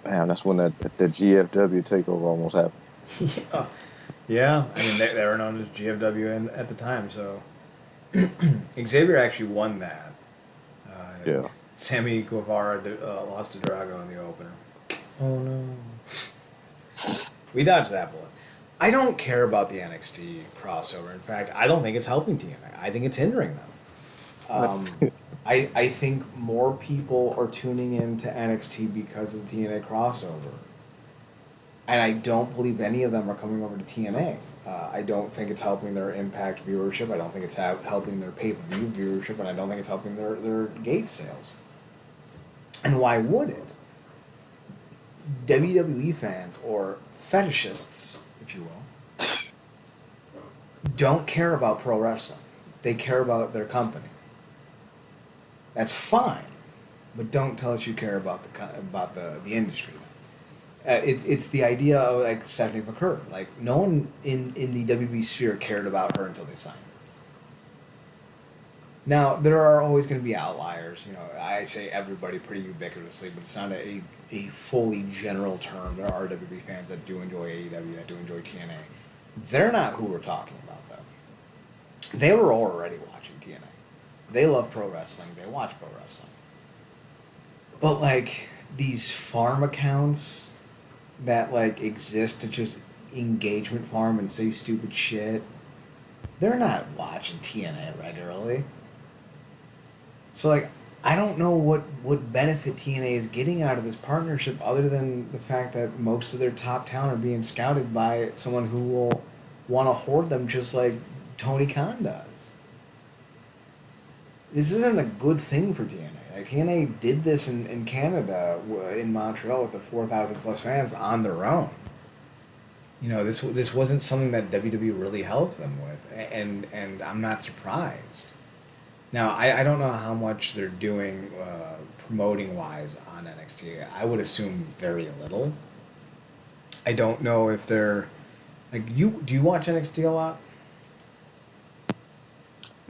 Man, that's when that GFW takeover almost happened. ago. Yeah. I mean, they were known as GFW at the time, so Xavier actually won that. Uh, Yeah. Sammy Guevara lost to Drago in the opener. Oh no. We dodged that bullet. I don't care about the NXT crossover. In fact, I don't think it's helping TNA. I think it's hindering them. Um, I think more people are tuning in to NXT because of the TNA crossover. And I don't believe any of them are coming over to TNA. I don't think it's helping their Impact viewership. I don't think it's helping their pay per view viewership. And I don't think it's helping their gate sales. And why would it? WWE fans, or fetishists, if you will, don't care about pro wrestling. They care about their company. That's fine, but don't tell us you care about the industry. It's the idea of like Stephanie McCurry. Like no one in the WB sphere cared about her until they signed her. Now there are always going to be outliers. You know, I say everybody pretty ubiquitously, but it's not a fully general term. There are WB fans that do enjoy AEW, that do enjoy TNA. They're not who we're talking about though. They were already watching TNA. They love pro wrestling. They watch pro wrestling. But like these farm accounts that like exist to just engagement farm and say stupid shit, they're not watching TNA regularly. So like I don't know what benefit TNA is getting out of this partnership other than the fact that most of their top talent are being scouted by someone who will want to hoard them just like Tony Khan does. This isn't a good thing for TNA. Like TNA did this in Canada, in Montreal, with the 4,000 plus fans on their own. You know, this wasn't something that WWE really helped them with, and I'm not surprised. Now I don't know how much they're doing promoting wise on NXT. I would assume very little. I don't know if they're like you. Do you watch NXT a lot?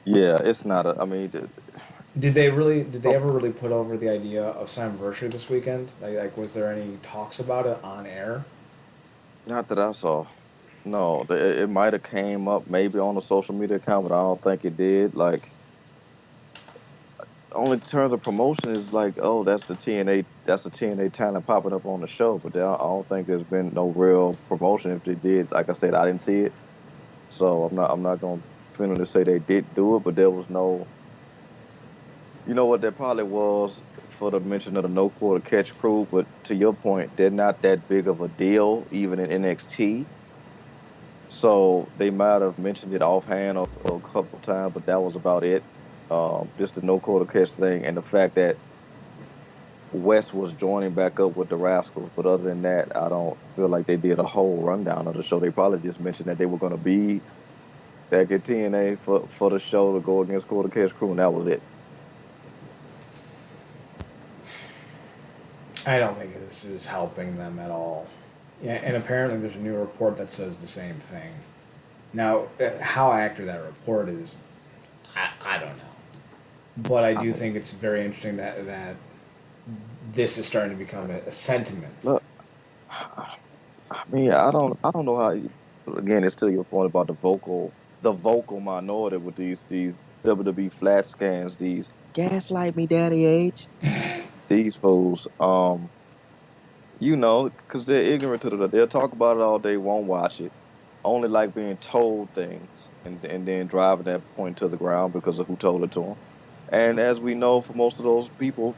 Yeah. It's not a. I mean, Did they really? Did they ever really put over the idea of Slammiversary this weekend? Like, was there any talks about it on air? not that I saw. No, it might have came up maybe on a social media account, but I don't think it did. Like, only terms of promotion is like, oh, that's the TNA talent popping up on the show. But I don't think there's been no real promotion. If they did, like I said, I didn't see it, so I'm not gonna definitively say they did do it. But there was no, you know what, there probably was for the mention of the no quarter catch crew. But to your point, they're not that big of a deal even in NXT. So they might have mentioned it offhand or a couple times, but that was about it. Just the no quarter catch thing and the fact that West was joining back up with the Rascals. But other than that, I don't feel like they did a whole rundown of the show. They probably just mentioned that they were going to be back at TNA for the show to go against Quarter Cash Crew, and that was it. I don't think this is helping them at all. Yeah, and apparently there's a new report that says the same thing. Now, how accurate that report is, I don't know. But I I do mean, think it's very interesting that this is starting to become a sentiment. look, I mean, I don't know how. Again, it's still your point about the vocal minority with these WWE flat scans, these gaslight me, daddy age, these fools. Because they're ignorant to they'll talk about it all day, won't watch it, only like being told things, and then driving that point to the ground because of who told it to them. And as we know, for most of those people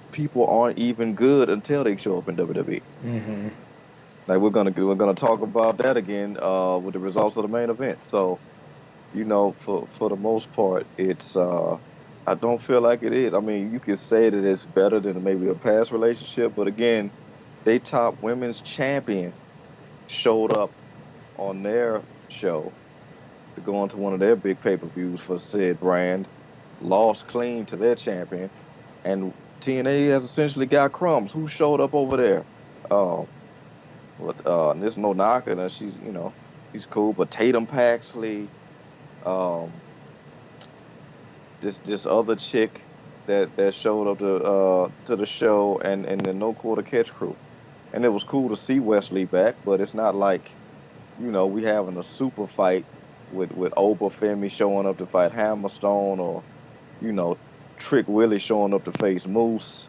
aren't even good until they show up in WWE. Mm-hmm. Like we're gonna talk about that again with the results of the main event. So for the most part, it's I don't feel like it is. I mean, you could say that it's better than maybe a past relationship, but again, they top women's champion showed up on their show to go on to one of their big pay-per-views for said brand, lost clean to their champion, and TNA has essentially got crumbs. Who showed up over there? Um, there's no knock, and she's cool, but Tatum Paxley, um, this other chick that showed up to the show, and the No Quarter Catch crew, and it was cool to see Wesley back, but it's not like we having a super fight with Femi showing up to fight Hammerstone, or you know Trick Willie showing up to face Moose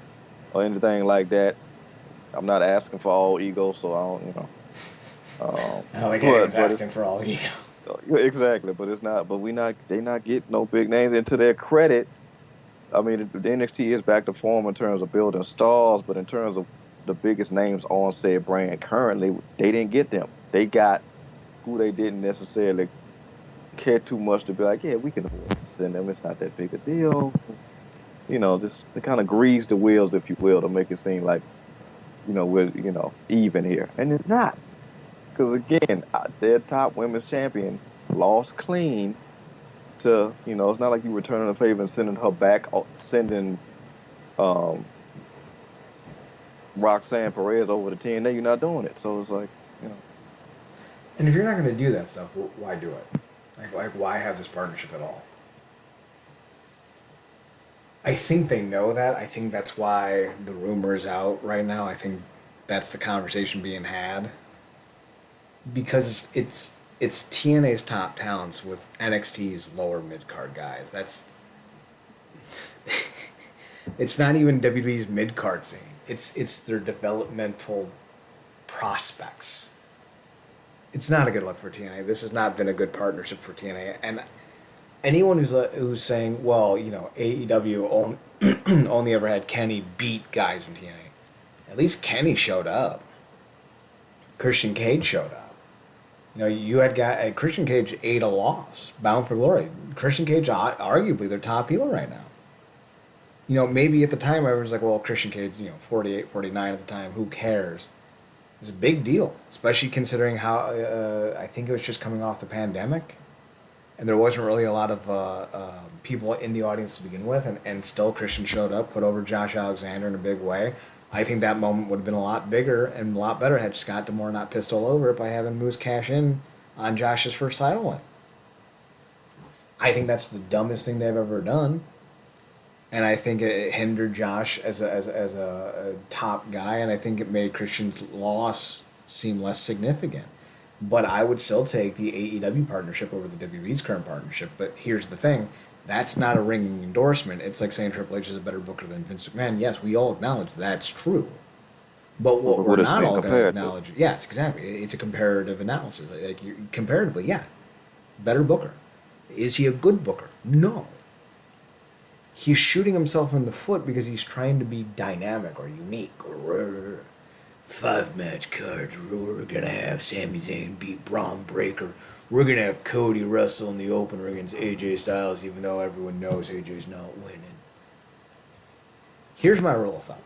or anything like that. I'm not asking for all ego, so I don't, I don't think anyone's but it's asking for all ego. yeah, exactly. But it's not. But they not getting no big names. And to their credit, I mean, the NXT is back to form in terms of building stars, but in terms of the biggest names on said brand currently, they didn't get them. They got who they didn't necessarily care too much to be like, yeah, we can afford to send them. It's not that big a deal. This to kind of grease the wheels, if you will, to make it seem like we're even here, and it's not. Because again, their top women's champion lost clean to, it's not like you returning a favor and sending her back, sending um, Roxanne Perez over to TNA. You're not doing it. So it's like, you know, And if you're not going to do that stuff, why do it? Like, why have this partnership at all? I think they know that. I think that's why the rumor is out right now. I think that's the conversation being had because it's TNA's top talents with NXT's lower mid card guys. That's it's not even WWE's mid card scene. It's their developmental prospects. It's not a good look for TNA. This has not been a good partnership for TNA. And anyone who's saying, well, AEW only ever had Kenny beat guys in TNA. At least Kenny showed up. Christian Cage showed up. You had Christian Cage ate a loss, Bound for Glory. Christian Cage, arguably their top heel right now. Maybe at the time I was like, well, Christian Cage, 48, 49 at the time. Who cares? It was a big deal, especially considering how I think it was just coming off the pandemic, and there wasn't really a lot of people in the audience to begin with, and still Christian showed up, put over Josh Alexander in a big way. I think that moment would have been a lot bigger and a lot better had Scott D'Amore not pissed all over it by having Moose cash in on Josh's first title win. I think that's the dumbest thing they've ever done, and I think it hindered Josh as a top guy, and I think it made Christian's loss seem less significant. But I would still take the AEW partnership over the WWE's current partnership. But here's the thing: That's not a ringing endorsement. It's like saying Triple H is a better booker than Vince McMahon. Yes, we all acknowledge that's true. But But what we're what it's not being all going to compared to. acknowledge, yes, exactly. It's a comparative analysis. Like comparatively, yeah, better booker. Is he a good booker? No. He's shooting himself in the foot because he's trying to be dynamic or unique or 5 match cards. We're gonna have Sami Zayn beat Braun Breaker. We're gonna have Cody wrestle in the opener against AJ Styles, even though everyone knows AJ's not winning. Here's my rule of thumb,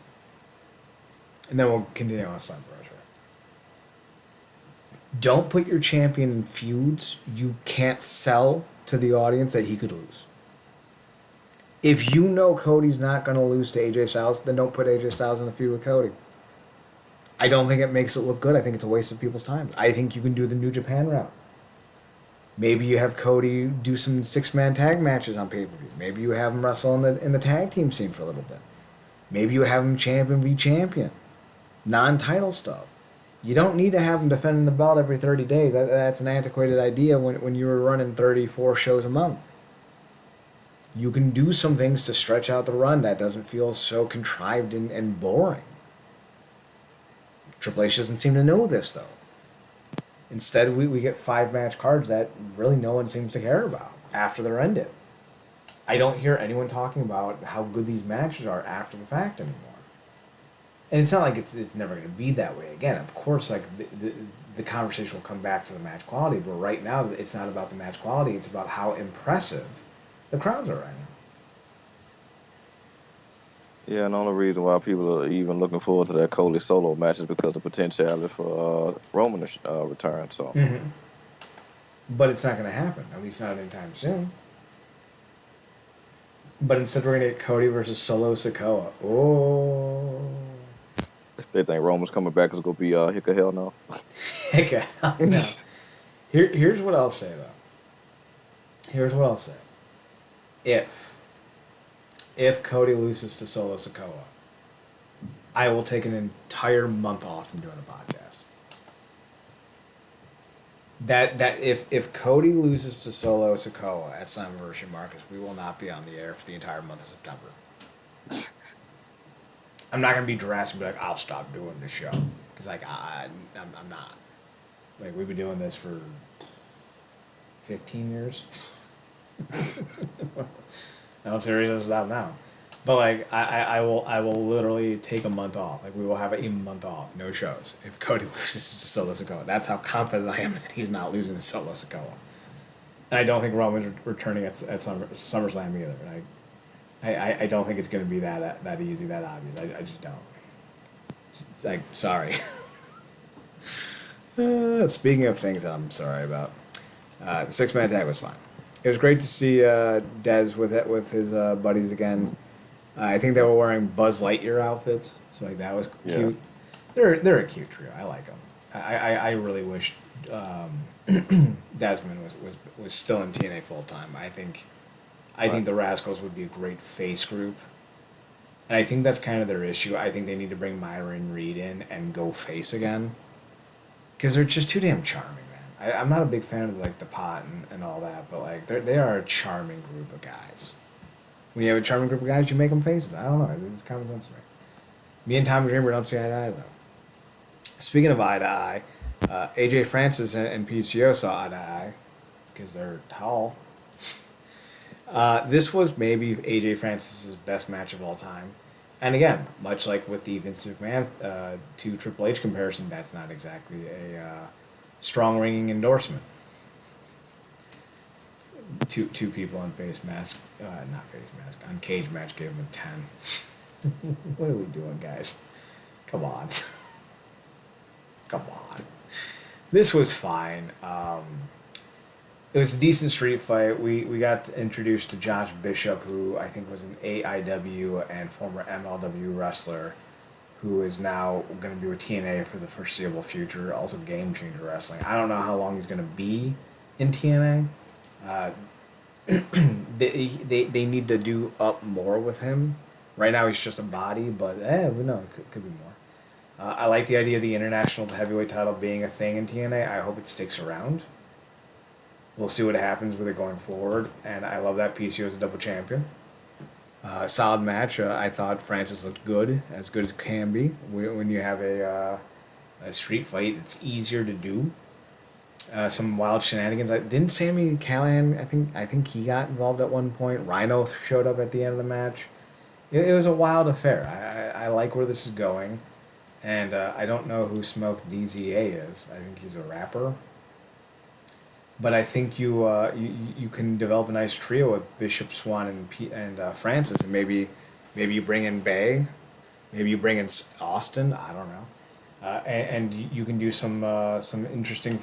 and then we'll continue on Slammiversary. Don't put your champion in feuds you can't sell to the audience that he could lose. If you know Cody's not going to lose to AJ Styles, then don't put AJ Styles in a feud with Cody. I don't think it makes it look good. I think it's a waste of people's time. I think you can do the New Japan route. Maybe you have Cody do some 6-man tag matches on pay-per-view. Maybe you have him wrestle in the tag team scene for a little bit. Maybe you have him champion v champion. Non-title stuff. You don't need to have him defending the belt every 30 days. That's an antiquated idea when you were running 34 shows a month. You can do some things to stretch out the run that doesn't feel so contrived and boring. Triple H doesn't seem to know this, though. Instead, we get 5-match cards that really no one seems to care about after they're ended. I don't hear anyone talking about how good these matches are after the fact anymore. And it's not like it's never going to be that way again. Of course, like the conversation will come back to the match quality, but right now it's not about the match quality. It's about how impressive the crowds are right now. Yeah, and the only reason why people are even looking forward to that Cody solo match is because of potentiality for Roman return. So Mm-hmm. But it's not going to happen, at least not anytime soon. But instead, we're going to get Cody versus Solo Sikoa. Oh. they think Roman's coming back, it's gonna be Hick of Hell no. Heck, no. Here's what I'll say, though. Here's what I'll say. If Cody loses to Solo Sikoa, I will take an entire month off from doing the podcast. That if Cody loses to Solo Sikoa at Slammiversary, Marcus, we will not be on the air for the entire month of September. I'm not gonna be drastic and be like, I'll stop doing the show because like I'm not. Like we've been doing this for 15 years. No, serious, stop now. But like I will literally take a month off. Like we will have a month off, no shows. If Cody loses to Solo Sikoa, that's how confident I am that he's not losing to Solo Sikoa. And I don't think Roman's returning at SummerSlam either. I don't think it's going to be that easy, that obvious. I just don't. It's like sorry. Speaking of things that I'm sorry about, the 6-man tag was fine. It was great to see Dez with his buddies again. I think they were wearing Buzz Lightyear outfits, so like that was cute. Yeah. They're a cute trio. I like them. I really wish Desmond was still in TNA full time. I think the Rascals would be a great face group, and I think that's kind of their issue. I think they need to bring Myron Reed in and go face again, because they're just too damn charming. I'm not a big fan of like the pot and all that, but like they are a charming group of guys. When you have a charming group of guys, you make them faces. I don't know. It's common sense to me. Me and Tommy Dreamer don't see eye to eye though. Speaking of eye to eye, AJ Francis and PCO saw eye to eye because they're tall. This was maybe AJ Francis' best match of all time. And again, much like with the Vince McMahon to Triple H comparison, that's not exactly a strong ringing endorsement. Two people on face mask, not face mask, on cage match gave him a 10. What are we doing, guys? Come on. Come on. This was fine. It was a decent street fight. We got introduced to Josh Bishop, who I think was an AIW and former MLW wrestler, who is now going to be with TNA for the foreseeable future, also Game Changer Wrestling. I don't know how long he's going to be in TNA. They need to do up more with him. Right now he's just a body, but we know it could be more. I like the idea of the international heavyweight title being a thing in TNA. I hope it sticks around. We'll see what happens with it going forward. And I love that PCO is a double champion. Solid match. I thought Francis looked good, as good as can be. When you have a street fight, it's easier to do. Some wild shenanigans. Didn't Sammy Callahan? I think he got involved at one point. Rhino showed up at the end of the match. It was a wild affair. I like where this is going, and I don't know who Smoke DZA is. I think he's a rapper. But I think you can develop a nice trio with Bishop, Swan, and Francis, and maybe you bring in Bay, maybe you bring in Austin. I don't know, and you can do some interesting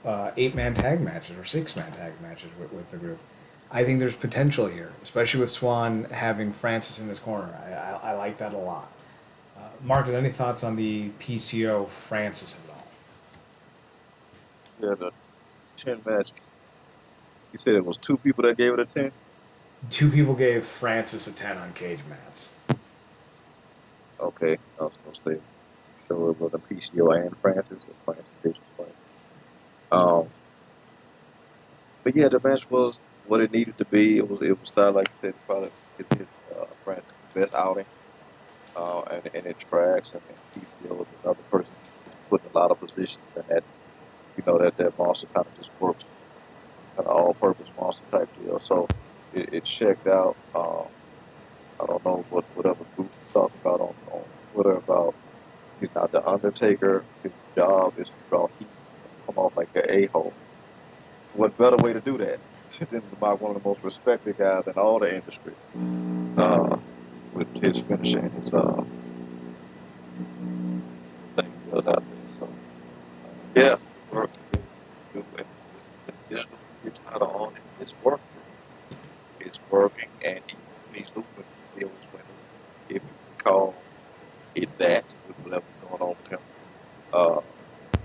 8-man tag matches or 6-man tag matches with the group. I think there's potential here, especially with Swan having Francis in his corner. I like that a lot. Mark, any thoughts on the PCO Francis at all? Yeah, the 10 match. You said it was 2 people that gave it a 10. Two people gave Francis a 10 on cage mats. Okay, I was gonna say sure it was a PCO and Francis or Francis Bishop. But yeah, the match was what it needed to be. It was style like you said, probably his Francis' best outing. And it tracks. I mean, PCO was another person who's put in a lot of positions, and that that monster kind of just works, kind of all-purpose monster type deal. So it checked out. I don't know whatever group was talking about on Twitter about he's not the Undertaker. His job is to draw heat and come off like an a-hole. What better way to do that than by one of the most respected guys in all the industry, with his finishing his thing he does out there. So yeah, work. It's not on it. It's working. It's working, and he's losing. He was winning. If you call it that, with whatever's going on with him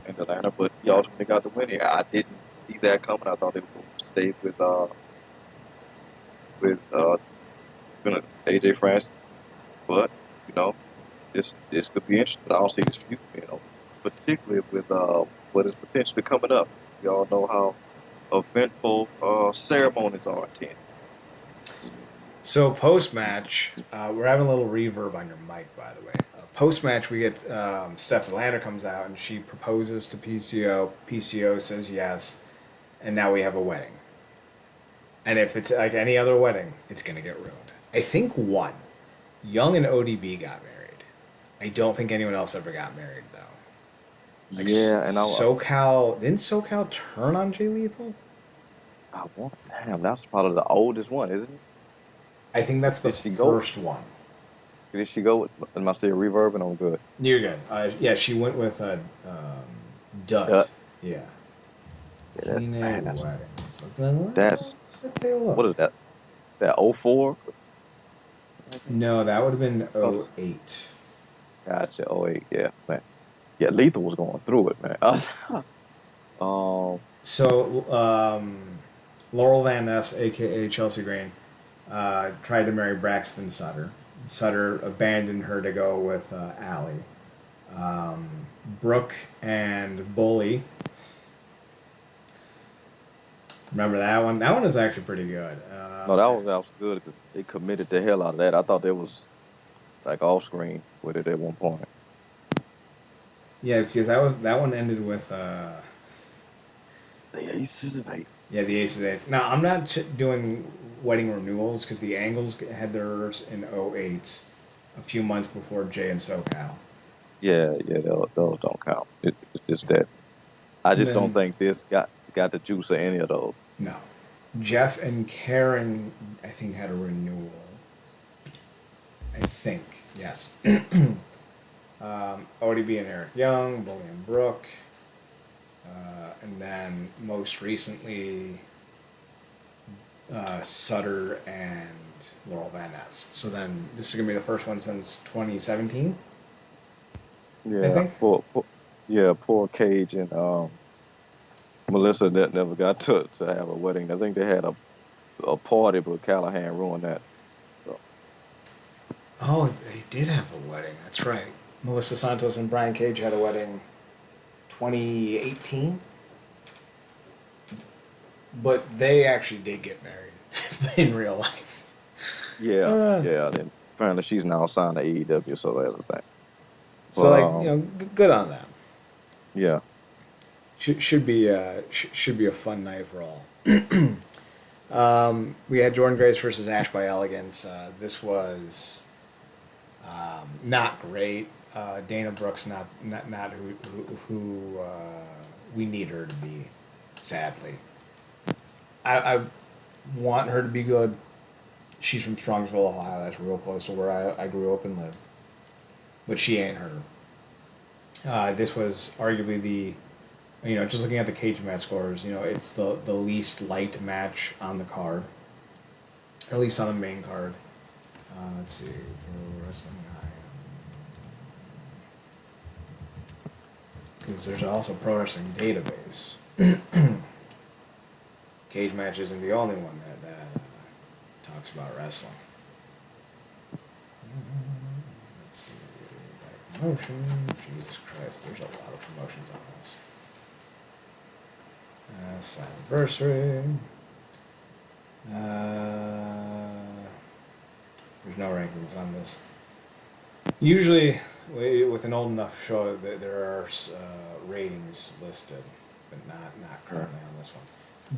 in Atlanta, but he ultimately got the win here. I didn't see that coming. I thought they were going to stay with AJ Francis, but you know, this could be interesting. But I don't see this feud being over, particularly with what is potentially coming up. We all know how eventful ceremonies are at 10. So post match, we're having a little reverb on your mic, by the way. Post match, we get Steph Lander comes out and she proposes to PCO. PCO says yes, and now we have a wedding. And if it's like any other wedding, it's gonna get ruined. I think one, Young and ODB got married. I don't think anyone else ever got married though. Like Yeah, and SoCal, didn't SoCal turn on Jay Lethal? I want damn. That's probably the oldest one, isn't it? I think that's the Did she go? first one. Did she go with? Am I still reverbing? I'm good. You're good. Yeah, she went with Uh, Dutt. Yeah. yeah, Kine man, weddings. that's Let's take a what look. is that? That 04? No, that would have been Oh, '08. gotcha. 08, yeah, man. Yeah, Lethal was going through it, man. um, So, Laurel Van Ness, aka Chelsea Green, tried to marry Braxton Sutter. Sutter abandoned her to go with Allie. Brooke and Bully. Remember that one? That one is actually pretty good. no, that was good because they committed the hell out of that. I thought there was like off screen with it at one point. Yeah, because that one ended with The Aces and Eight. yeah, the Aces Eights. Now I'm not doing wedding renewals because the Angles had theirs in '08, a few months before Jay and SoCal. Yeah, those don't count. It's just that I And just don't then think this got the juice of any of those. no, Jeff and Karen I think had a renewal. I think yes. ODB and Eric Young, Bully and Brooke, and then most recently Sutter and Laurel Van Ness. So then this is gonna be the first one since 2017, I Yeah, think. poor Cage and Melissa that never got to have a wedding. I think they had a party, but Callahan ruined that. So Oh, they did have a wedding. That's right. Melissa Santos and Brian Cage had a wedding 2018. but they actually did get married in real life. Yeah, Uh, yeah. Then apparently she's now signed to AEW, so that's the thing. so But like good on them. yeah, Should be a fun night for all. We had Jordan Grace versus Ash by Elegance. This was not great. Dana Brooks not who we need her to be. Sadly, I want her to be good. She's from Strongsville, Ohio. That's real close to where I grew up and lived. But she ain't her. This was arguably just looking at the cage match scores, it's the least light match on the card, at least on the main card. Let's see, Pro Wrestling because there's also Pro Wrestling Database. Cage match isn't the only one that talks about wrestling. Let's see, promotion. Jesus Christ, there's a lot of promotions on this. Slammiversary. There's no rankings on this. Usually, with an old enough show, there are ratings listed, but not currently on this one.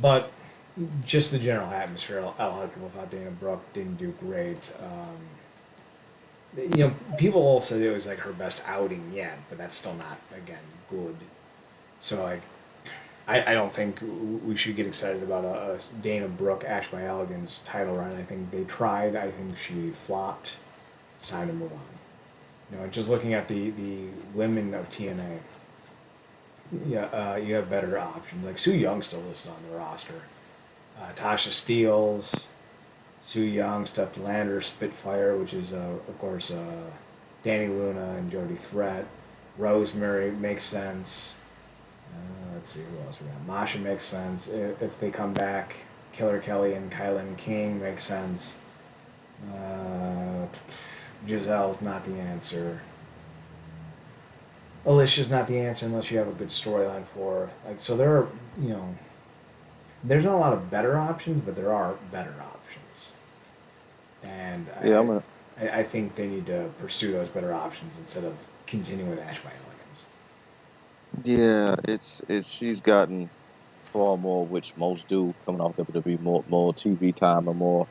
But just the general atmosphere, a lot of people thought Dana Brooke didn't do great. People said it was like her best outing yet, but that's still not, again, good. So like, I don't think we should get excited about a Dana Brooke Ash by Elegance title run. I think they tried. I think she flopped. It's time to move on. Just looking at the women of TNA, yeah, you have better options. Like Sue Young still listed on the roster. Tasha Steeles, Sue Young, Steph Lander, Spitfire, which is of course Danny Luna and Jody Threat. Rosemary makes sense. Let's see who else we got. Masha makes sense if they come back. Killer Kelly and Kylan King makes sense. Giselle's not the answer. Alicia's not the answer unless you have a good storyline for her. Like, so there are, there's not a lot of better options, but there are better options. And yeah. I think they need to pursue those better options instead of continuing with Ash by Elegance. Yeah, it's she's gotten far more, which most do, coming off WWE, more TV time and more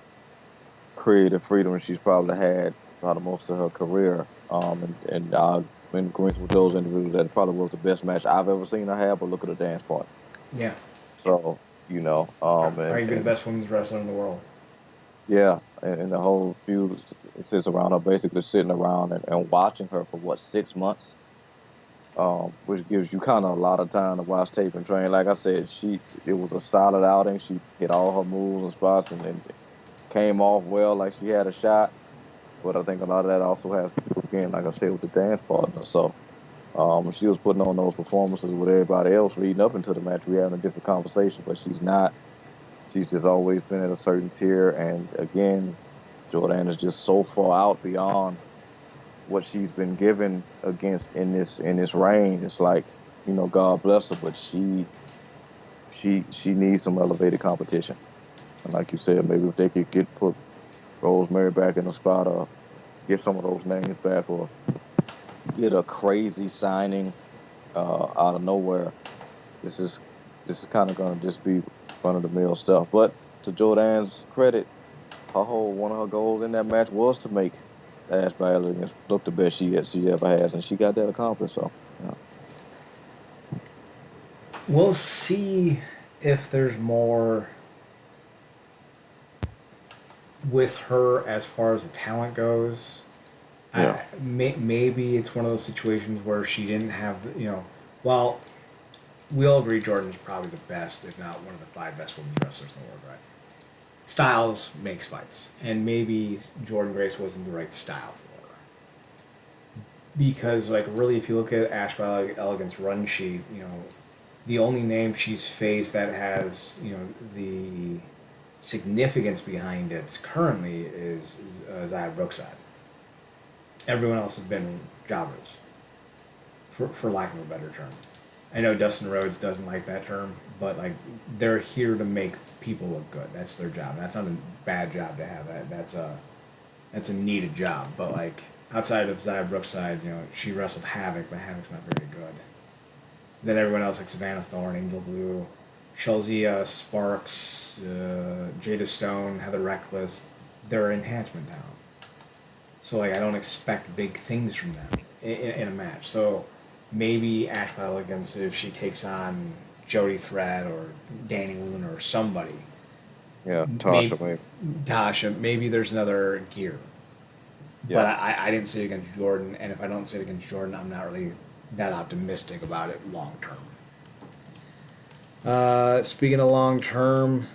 creative freedom than she's probably had throughout most of her career. And I'm in agreement with those individuals that it probably was the best match I've ever seen her have. But look at the dance part. Yeah. So Arguably the and best women's wrestler in the world. yeah, and the whole feud sits around her, basically sitting around and watching her for what, 6 months, which gives you kind of a lot of time to watch tape and train. Like I said, it was a solid outing. She hit all her moves and spots and came off well, like she had a shot. But I think a lot of that also has to do, again, like I said, with the dance partner. So she was putting on those performances with everybody else leading up into the match. We having a different conversation, but she's not. She's just always been at a certain tier. And again, Jordan is just so far out beyond what she's been given against in this reign. It's like, God bless her, but she needs some elevated competition. And like you said, maybe if they could put Rosemary back in the spot, or get some of those names back, or get a crazy signing out of nowhere. This is kind of gonna just be run of the mill stuff. But to Jordan's credit, one of her goals in that match was to make Ash by Elegance look the best she ever has, and she got that accomplished. So yeah. We'll see if there's more with her as far as the talent goes. Yeah. Maybe it's one of those situations where she didn't have, well, we all agree Jordan's probably the best, if not one of the five best women's wrestlers in the world, right? Styles makes fights, and maybe Jordan Grace wasn't the right style for her. Because, like, really, if you look at Ash by Elegance run sheet, the only name she's faced that has, the significance behind it currently is Zaya Brookside. Everyone else has been jobbers, for lack of a better term. I know Dustin Rhodes doesn't like that term, but like they're here to make people look good. That's their job. That's not a bad job to have. That's a needed job. But like outside of Zaya Brookside, she wrestled Havoc, but Havoc's not very good. Then everyone else like Savannah Thorne, Angel Blue, Shelzia, Sparks, Jada Stone, Heather Reckless, they're enhancement talent. So like I don't expect big things from them in a match. So maybe Ash Elegance if she takes on Jody Thread or Danny Luna or somebody. Yeah, Maybe Tasha, maybe. Tasha. Maybe there's another gear. But Yeah. I didn't see it against Jordan, and if I don't see it against Jordan, I'm not really that optimistic about it long term. Speaking of long term,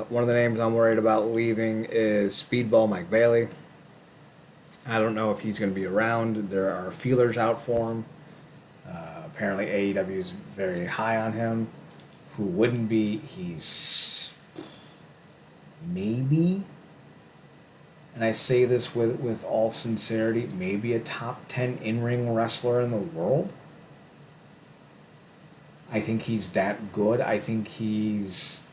one of the names I'm worried about leaving is Speedball Mike Bailey. I don't know if he's going to be around. There are feelers out for him. Apparently, AEW is very high on him. Who wouldn't be? He's maybe, and I say this with all sincerity, maybe a top 10 in ring wrestler in the world. I think he's that good. I think he's.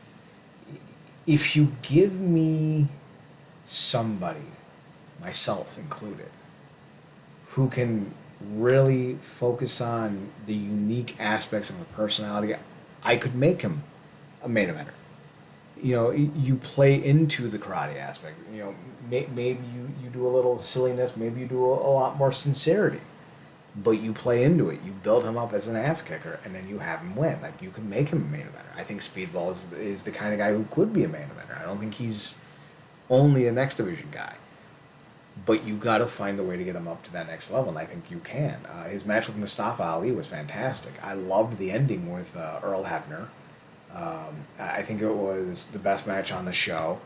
If you give me somebody, myself included, who can really focus on the unique aspects of a personality, I could make him a main eventer. You play into the karate aspect. Maybe you do a little silliness, maybe you do a lot more sincerity, but you play into it. You build him up as an ass kicker, and then you have him win. Like you can make him a main eventer. I think Speedball is the kind of guy who could be a main eventer. I don't think he's only a next division guy, but you got to find a way to get him up to that next level, and I think you can. His match with Mustafa Ali was fantastic. I loved the ending with Earl Hebner. I think it was the best match on the show.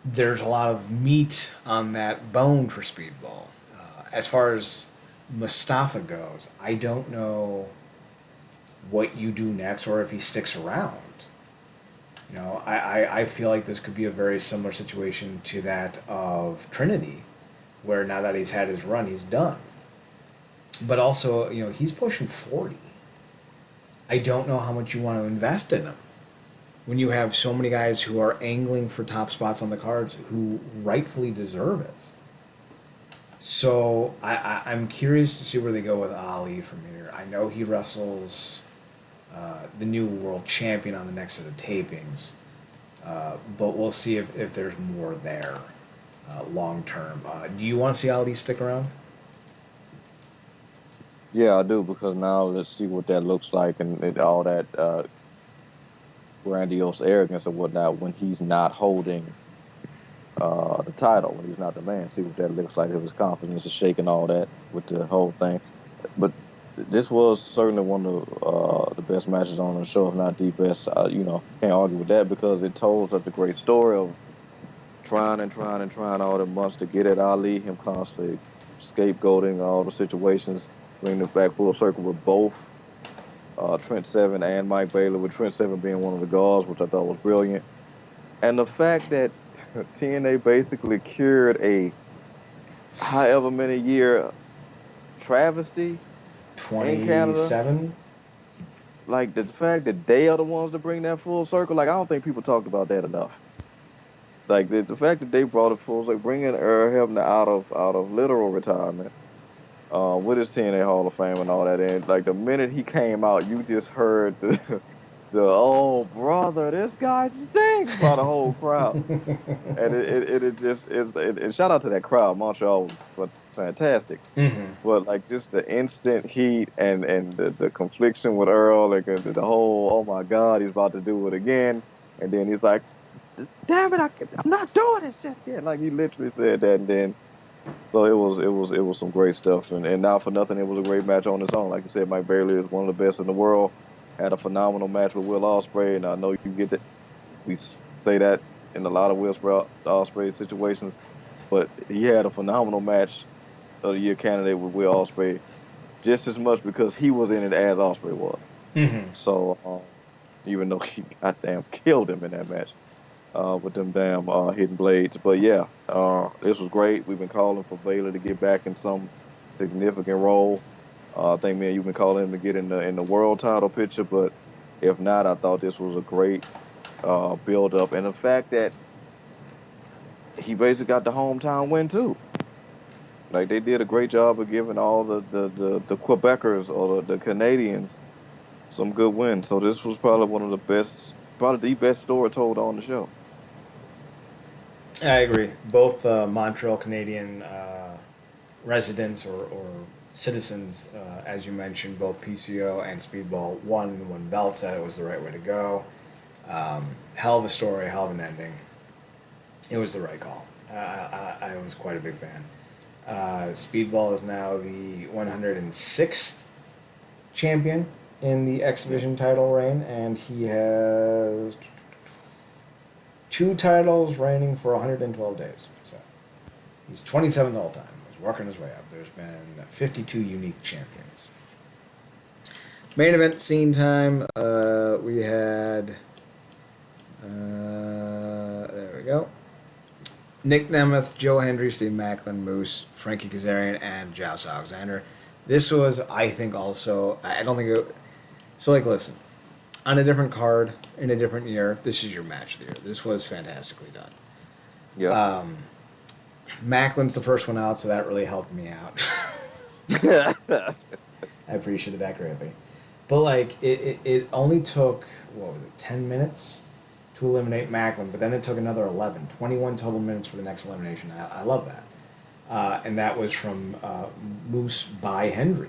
There's a lot of meat on that bone for Speedball. As far as Mustafa goes, I don't know what you do next or if he sticks around. I feel like this could be a very similar situation to that of Trinity, where now that he's had his run, he's done. But also, he's pushing 40. I don't know how much you want to invest in him when you have so many guys who are angling for top spots on the cards who rightfully deserve it. So I'm curious to see where they go with Ali from here. I know he wrestles the new world champion on the next set of tapings, but we'll see if there's more there long term. Do you want to see Ali stick around? Yeah, I do because now let's see what that looks like and all that grandiose arrogance and whatnot when he's not holding the title, when he's not the man. See what that looks like if his confidence is shaking, all that with the whole thing. But this was certainly one of the best matches on the show, if not the best. Can't argue with that because it told such a great story of trying and trying and trying all the months to get at Ali, him constantly scapegoating all the situations, bringing it back full circle with both Trent Seven and Mike Bailey, with Trent Seven being one of the guards, which I thought was brilliant. And the fact that TNA basically cured a however many year travesty in Canada, 27? like the fact that they are the ones to bring that full circle, like I don't think people talked about that enough. Like the fact that they brought it full, like bringing Earl Hebner out of literal retirement, with his TNA Hall of Fame and all that. And like the minute he came out, you just heard the oh brother, this guy stinks by the whole crowd. And it just is. And shout out to that crowd. Montreal was fantastic. Mm-hmm. But like just the instant heat and the confliction with Earl, like the whole oh my God, he's about to do it again, and then he's like, damn it, I'm not doing this shit yet. Like he literally said that, and then so it was some great stuff, and now for nothing, it was a great match on its own. Like you said, Mike Bailey is one of the best in the world. Had a phenomenal match with Will Ospreay, and I know you get that. We say that in a lot of Will Ospreay situations, but he had a phenomenal match of the year candidate with Will Ospreay, just as much because he was in it as Ospreay was. Mm-hmm. So even though he goddamn killed him in that match with them damn hidden blades. But yeah, this was great. We've been calling for Baylor to get back in some significant role. I think me and you've been calling him to get in the world title picture, but if not, I thought this was a great build up, and the fact that he basically got the hometown win too. Like they did a great job of giving all the Quebecers or the Canadians some good wins. So this was probably one of the best, probably the best story told on the show. I agree. Both Montreal Canadian residents or citizens, as you mentioned, both PCO and Speedball won and won belts. That was the right way to go. Hell of a story, hell of an ending. It was the right call. I was quite a big fan. Speedball is now the 106th champion in the X Division title reign, and he has two titles reigning for 112 days. So he's 27th all time. He's working his way up. There's been 52 unique champions. Main event scene time. We had. There we go. Nick Nemeth, Joe Hendry, Steve Macklin, Moose, Frankie Kazarian, and Josh Alexander. This was, I think, also. I don't think it. So, like, listen. On a different card, in a different year, this is your match of the year. This was fantastically done. Yeah. Macklin's the first one out, so that really helped me out. I appreciated that greatly. But, like, it only took, what was it, 10 minutes to eliminate Macklin, but then it took another 11, 21 total minutes for the next elimination. I love that. And that was from Moose by Hendry.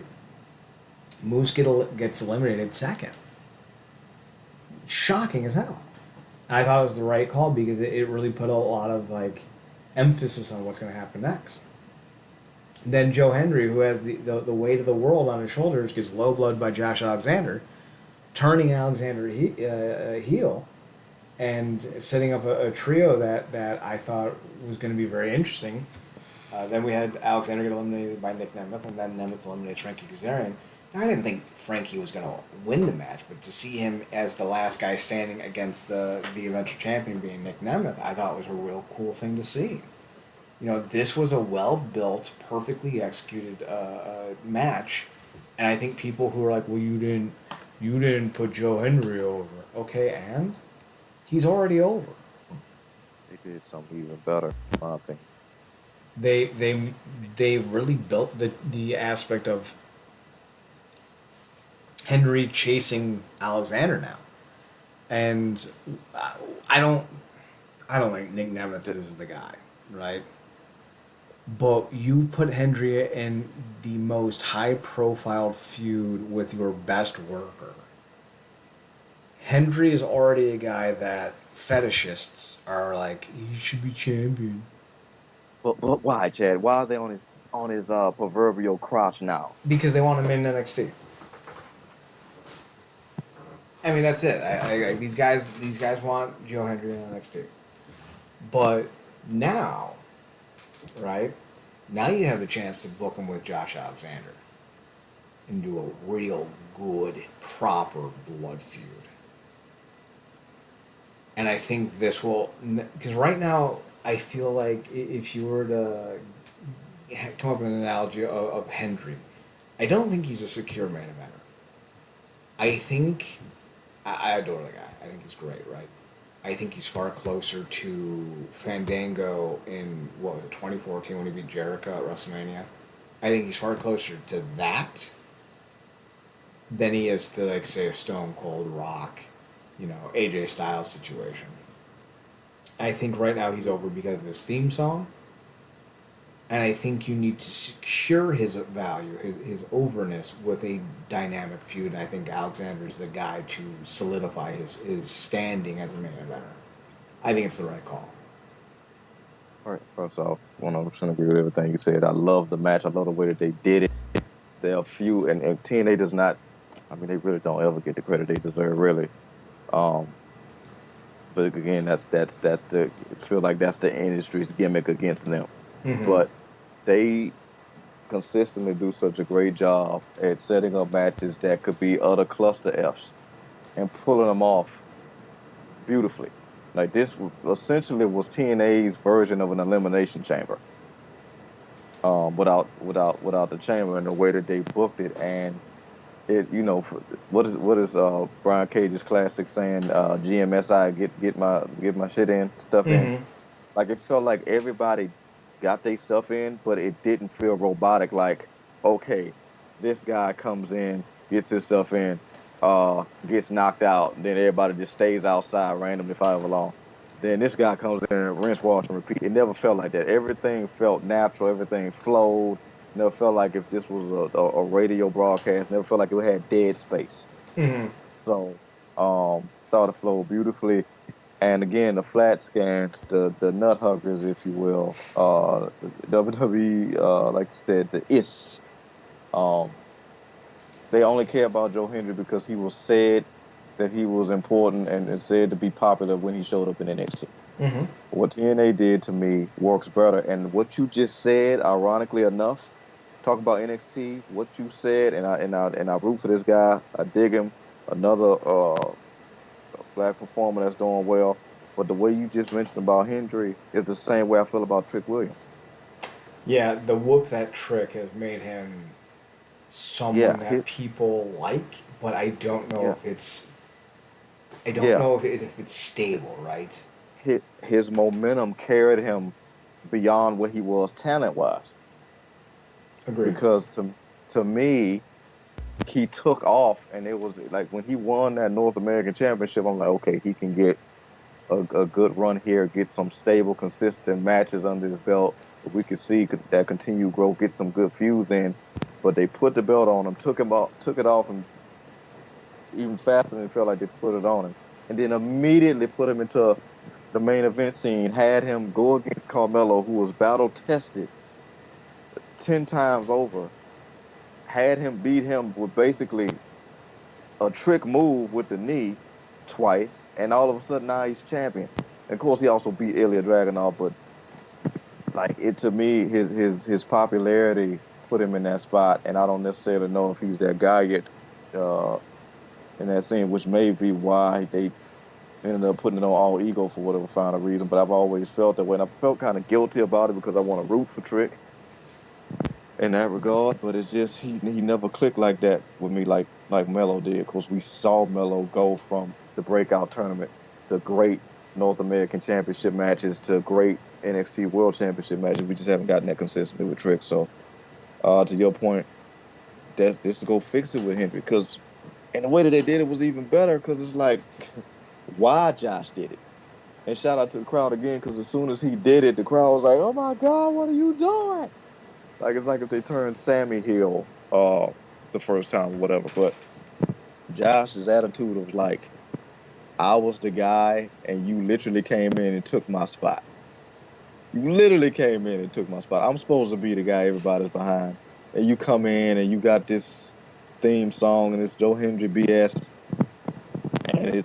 Moose gets eliminated second. Shocking as hell. I thought it was the right call because it really put a lot of like emphasis on what's going to happen next. Then Joe Hendry, who has the weight of the world on his shoulders, gets low blood by Josh Alexander, turning Alexander heel, and setting up a trio that I thought was going to be very interesting. Then we had Alexander get eliminated by Nick Nemeth, and then Nemeth eliminates Frankie Kazarian. Now, I didn't think Frankie was going to win the match, but to see him as the last guy standing against the eventual champion being Nick Nemeth, I thought was a real cool thing to see. You know, this was a well-built, perfectly executed match, and I think people who are like, "Well, you didn't put Joe Hendry over." Okay, and he's already over. They did something even better, in my opinion. They really built the aspect of Henry chasing Alexander now, and I don't I don't think Nick Nemeth is the guy, right? But you put Hendry in the most high-profile feud with your best worker. Hendry is already a guy that fetishists are like, he should be champion. But why, Chad? Why are they on his proverbial crotch now? Because they want him in NXT. I mean, that's it. These guys want Joe Hendry in NXT. But now, right? Now you have the chance to book him with Josh Alexander and do a real good, proper blood feud. And I think this will, because right now I feel like if you were to come up with an analogy of Hendry, I don't think he's a secure main eventer. I think I adore the guy. I think he's great, right? I think he's far closer to Fandango in, 2014 when he beat Jericho at WrestleMania. I think he's far closer to that than he is to, like, say, a Stone Cold Rock, AJ Styles situation. I think right now he's over because of his theme song. And I think you need to secure his value, his overness with a dynamic feud. And I think Alexander's the guy to solidify his standing as a main eventer. I think it's the right call. All right, first off, 100% agree with everything you said. I love the match. I love the way that they did it. There are few, and TNA does not, I mean, they really don't ever get the credit they deserve, really. But again, that's the, I feel like that's the industry's gimmick against them. Mm-hmm. But they consistently do such a great job at setting up matches that could be other cluster Fs and pulling them off beautifully. Like this essentially was TNA's version of an elimination chamber. without the chamber and the way that they booked it. And it, what is Brian Cage's classic saying, GMSI, get my shit in, stuff in. Mm-hmm. Like it felt like everybody got their stuff in, but it didn't feel robotic. Like, okay, this guy comes in, gets his stuff in, gets knocked out, and then everybody just stays outside randomly for however long. Then this guy comes in, rinse, wash, and repeat. It never felt like that. Everything felt natural. Everything flowed. Never felt like if this was a radio broadcast. Never felt like it had dead space. Mm-hmm. So, thought it flowed beautifully. And again, the flat scans, the nut huggers, if you will, WWE, like you said, the is, um, they only care about Joe Hendry because he was said that he was important and said to be popular when he showed up in NXT. Mm-hmm. What TNA did to me works better. And what you just said, ironically enough, talk about NXT, what you said, and I root for this guy. I dig him. Another black performer that's doing well. But the way you just mentioned about Hendry is the same way I feel about Trick Williams. Yeah, the whoop that trick has made him someone Yeah, that people like, but yeah, I don't yeah. know if it's stable, right? His momentum carried him beyond what he was talent wise. Agreed. Because to me, he took off, and it was like when he won that North American Championship. I'm like, okay, he can get a good run here, get some stable, consistent matches under his belt. We could see that continued growth, get some good feuds in. But they put the belt on him, took it off him even faster than it felt like they put it on him, and then immediately put him into the main event scene. Had him go against Carmelo, who was battle tested 10 times over. Had him beat him with basically a trick move with the knee twice, and all of a sudden now he's champion. And of course, he also beat Ilya Dragunov, but like it to me, his popularity put him in that spot, and I don't necessarily know if he's that guy yet uh, in that scene, which may be why they ended up putting it on all ego for whatever final reason. But I've always felt that way, and I felt kind of guilty about it because I want to root for Trick in that regard. But it's just he never clicked like that with me like Melo did, because we saw Melo go from the breakout tournament to great North American Championship matches to great NXT World Championship matches. We just haven't gotten that consistently with Trick. So, to your point, that's this to go fix it with Hendry, because and the way that they did it was even better because it's like why Josh did it. And shout out to the crowd again, because as soon as he did it, the crowd was like, "Oh my God, what are you doing?" Like it's like if they turned Sammy heel the first time or whatever. But Josh's attitude was like, I was the guy and you literally came in and took my spot. You literally came in and took my spot. I'm supposed to be the guy everybody's behind. And you come in and you got this theme song and it's Joe Hendry BS. And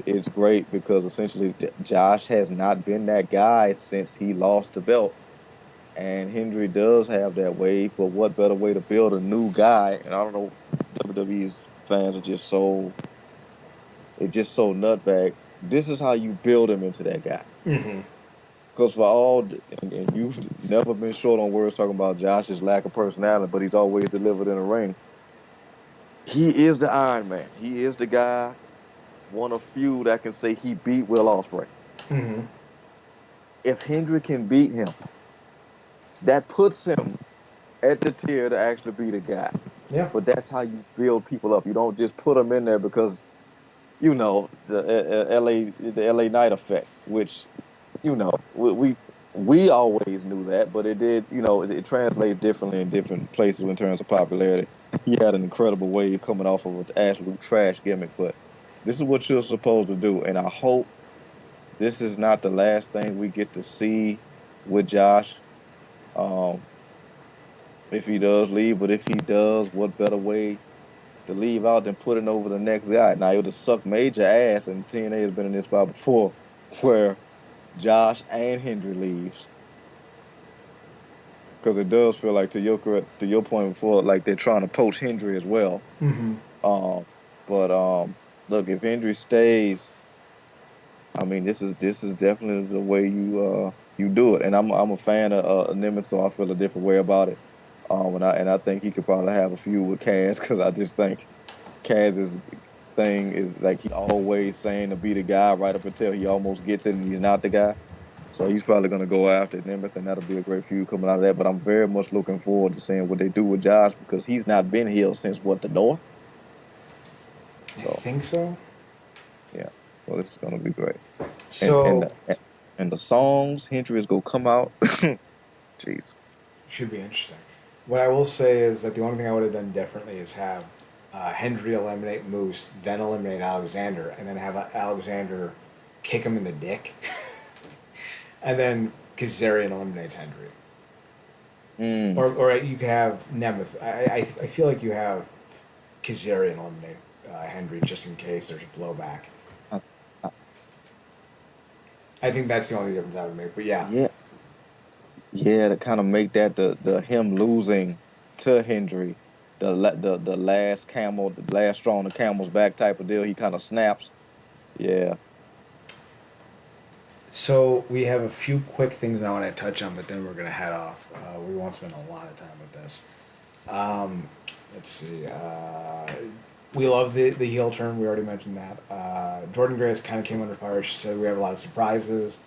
it's great because essentially Josh has not been that guy since he lost the belt. And Hendry does have that wave, but what better way to build a new guy? And I don't know, WWE's fans are just so nutbag. This is how you build him into that guy. Mm-hmm. Because and you've never been short on words talking about Josh's lack of personality, but he's always delivered in the ring. He is the Iron Man. He is the guy, one of few that can say he beat Will Ospreay. Mm-hmm. If Hendry can beat him, that puts him at the tier to actually be the guy. Yeah. But that's how you build people up. You don't just put them in there because the LA Knight effect, which we always knew that, but it did it translates differently in different places in terms of popularity. He had an incredible wave coming off of an absolute trash gimmick, but this is what you're supposed to do, and I hope this is not the last thing we get to see with Josh. Um, if he does leave, but if he does, what better way to leave out than putting over the next guy? Now, it would have sucked major ass, and TNA has been in this spot before, where Josh and Hendry leaves, because it does feel like to your point before, like they're trying to poach Hendry as well. Mm-hmm. Um, but look, if Hendry stays, I mean, this is definitely the way you do it. And I'm a fan of Nimitz, so I feel a different way about it. And I think he could probably have a feud with Cass because I just think Cass's thing is like he always saying to be the guy right up until he almost gets it and he's not the guy. So he's probably gonna go after Nemeth, and that'll be a great feud coming out of that. But I'm very much looking forward to seeing what they do with Josh because he's not been heel since what the North. I So think so. yeah, so this is gonna be great. And and So the, and the songs Hendry is gonna come out. Jeez. should be interesting. What I will say is that the only thing I would have done differently is have Hendry eliminate Moose, then eliminate Alexander, and then have Alexander kick him in the dick, and then Kazarian eliminates Hendry. Mm. Or you could have Nemeth. I feel like you have Kazarian eliminate Hendry just in case there's a blowback. Uh, uh, I think that's the only difference I would make. But yeah, yeah, yeah, to kind of make that the him losing to Hendry, the last camel, the last straw on the camel's back type of deal. He kind of snaps. Yeah. so we have a few quick things I want to touch on, but then we're gonna head off. We won't spend a lot of time with this. Um, let's see. We love the heel turn. We already mentioned that. Jordan Grace kind of came under fire. She said we have a lot of surprises.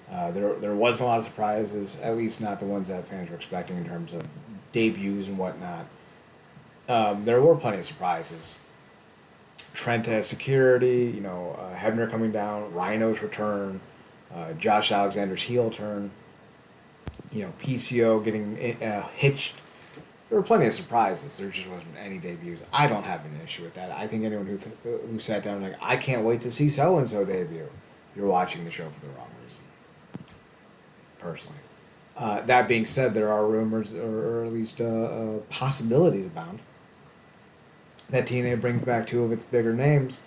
There wasn't a lot of surprises, at least not the ones that fans were expecting in terms of debuts and whatnot. There were plenty of surprises. Trent as security, Hebner coming down, Rhino's return, Josh Alexander's heel turn, PCO getting hitched. There were plenty of surprises. There just wasn't any debuts. I don't have an issue with that. I think anyone who sat down like, I can't wait to see so and so debut, you're watching the show for the wrong reason. Personally, that being said, there are rumors or at least possibilities abound that TNA brings back two of its bigger names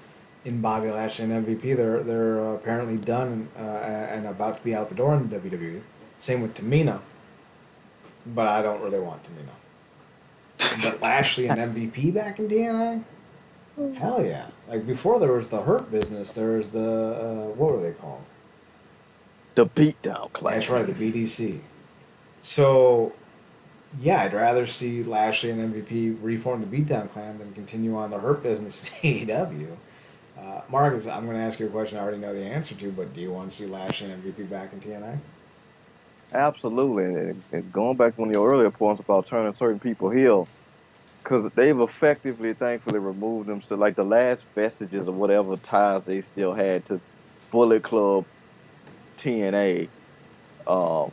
in Bobby Lashley and MVP. They're apparently done and about to be out the door in WWE. Same with Tamina, but I don't really want Tamina. But Lashley and MVP back in TNA? Hell yeah. Like before there was the Hurt Business, there was the, what were they called? The beatdown class. That's right, the BDC. So, yeah, I'd rather see Lashley and MVP reform the Beatdown Clan than continue on the Hurt Business in AEW. Marcus, I'm going to ask you a question I already know the answer to, but do you want to see Lashley and MVP back in TNA? Absolutely. And going back to one of your earlier points about turning certain people heel, because they've effectively, thankfully, removed them. So, like the last vestiges of whatever ties they still had to Bullet Club, TNA, um,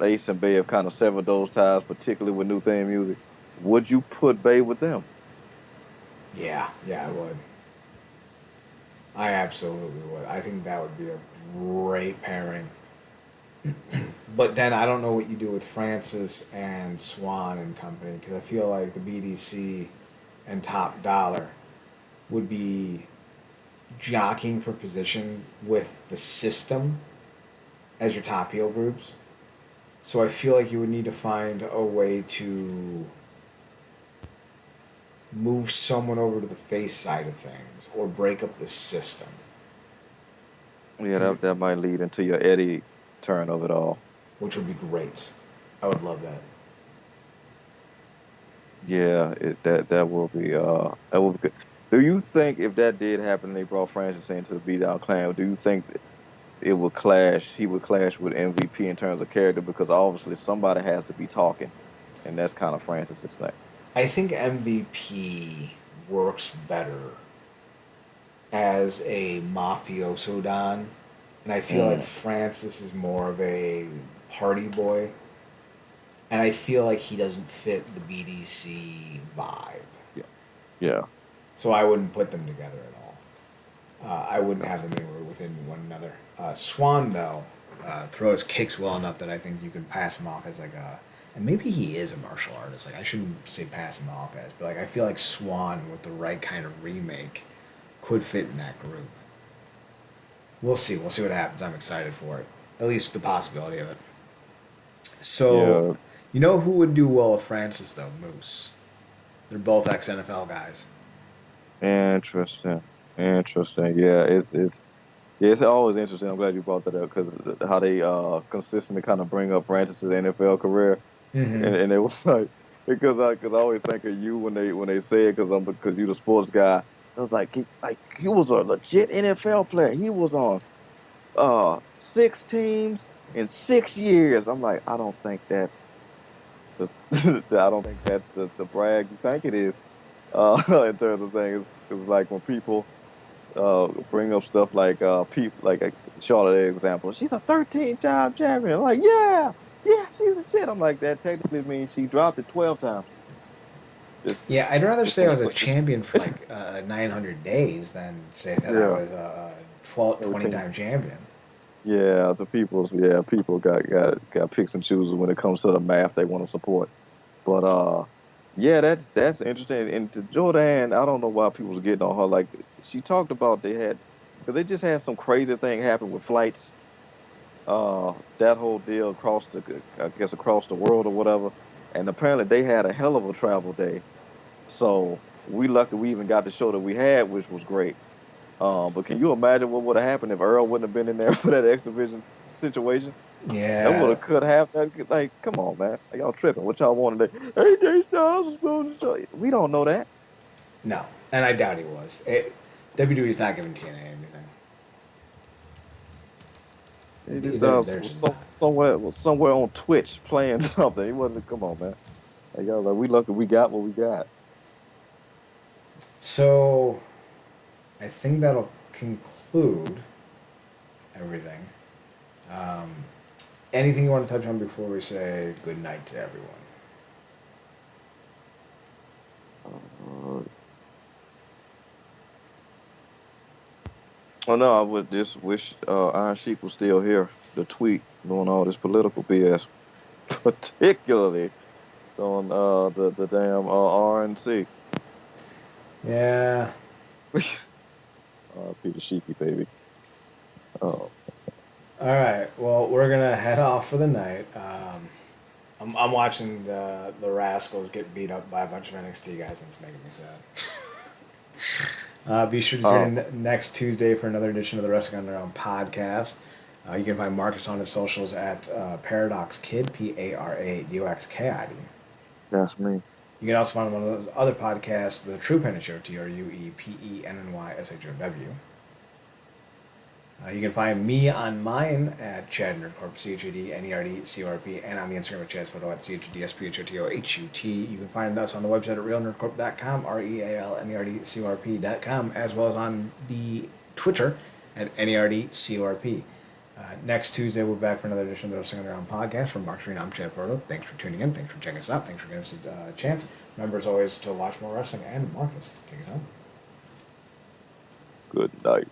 Ace and Bay have kind of severed those ties, particularly with new theme music. Would you put Bay with them? Yeah, I would. I absolutely would. I think that would be a great pairing. But then I don't know what you do with Francis and Swan and company because I feel like the BDC and Top Dollar would be jockeying for position with the system as your top heel groups. So I feel like you would need to find a way to move someone over to the face side of things or break up the system. Yeah, that might lead into your Eddie turn of it all. Which would be great. I would love that. Yeah, that will be good. Do you think if that did happen, they brought Francis into the Beatdown Clan? Do you think that it would clash? He would clash with MVP in terms of character because obviously somebody has to be talking, and that's kind of Francis's thing. I think MVP works better as a mafioso don, and I feel like Mm, Francis is more of a party boy, and I feel like he doesn't fit the BDC vibe. yeah, yeah. So I wouldn't put them together at all. I wouldn't have them anywhere within one another. Swan though throws kicks well enough that I think you can pass him off as like a, and maybe he is a martial artist. Like I shouldn't say pass him off as, but like I feel like Swan with the right kind of remake could fit in that group. We'll see. We'll see what happens. I'm excited for it. At least the possibility of it. So, Yeah, you know who would do well with Francis though? Moose. They're both ex NFL guys. interesting. Interesting. Yeah, it's Yeah, it's always interesting. I'm glad you brought that up because how they consistently kind of bring up Francis' NFL career, Mm-hmm. and it was like because I always think of you when they say it because you the sports guy. It was like he was a legit NFL player. He was on 6 teams in 6 years. I'm like, I don't think that's the I don't think that's the brag you think it is. In terms of things, because like when people bring up stuff like people like Charlotte example. She's a 13-time champion. I'm like, yeah, yeah, she's a shit. I'm like, that technically means she dropped it 12 times. Just Yeah, I'd rather just say I some was a quick. champion for like 900 days than say that I Yeah, was a 12, 20 13. time champion. Yeah, people got picks and chooses when it comes to the math they want to support. But yeah, that's interesting. And to Jordan, I don't know why people was getting on her. Like she talked about because they just had some crazy thing happen with flights. That whole deal I guess across the world or whatever. And apparently they had a hell of a travel day. So we lucky we even got the show that we had, which was great. But can you imagine what would have happened if Earl wouldn't have been in there for that X Division situation? That would Yeah, have could have that. Like, come on, man, like, y'all tripping? What y'all wanted? AJ Styles was going to show. We don't know that. no, and I doubt he was. WWE's not giving TNA anything. AJ They're Styles was just not. somewhere on Twitch playing something. He wasn't. Come on, man. Like, y'all like we lucky we got what we got. So I think that'll conclude everything. Um, Anything you want to touch on before we say good night to everyone? Uh, oh no, I would just wish Iron Sheik was still here. The tweet doing all this political BS, particularly on the damn RNC. Yeah. Peter Sheeky, baby. Oh, All right. Well, we're gonna head off for the night. I'm watching the Rascals get beat up by a bunch of NXT guys, and it's making me sad. Be sure to oh, tune in next Tuesday for another edition of the Wrestling Underground podcast. You can find Marcus on his socials at Paradox Kid, ParadoxKid. that's me. You can also find one of those other podcasts, The True Penny Show, TruePennyshow. You can find me on mine at Chad Nerdcorp, ChadNerdCorp, and on the Instagram at Chad's Photo at ChadDSPHOTOHUT. You can find us on the website at realnerdcorp.com, RealNerdcorp.com, as well as on the Twitter at NERDCORP. Next Tuesday, we're back for another edition of the Wrestling Underground podcast. From Mark Street, I'm Chad Porto. Thanks for tuning in. Thanks for checking us out. Thanks for giving us a chance. Remember, as always, to watch more wrestling. And Marcus, take us home. Good night.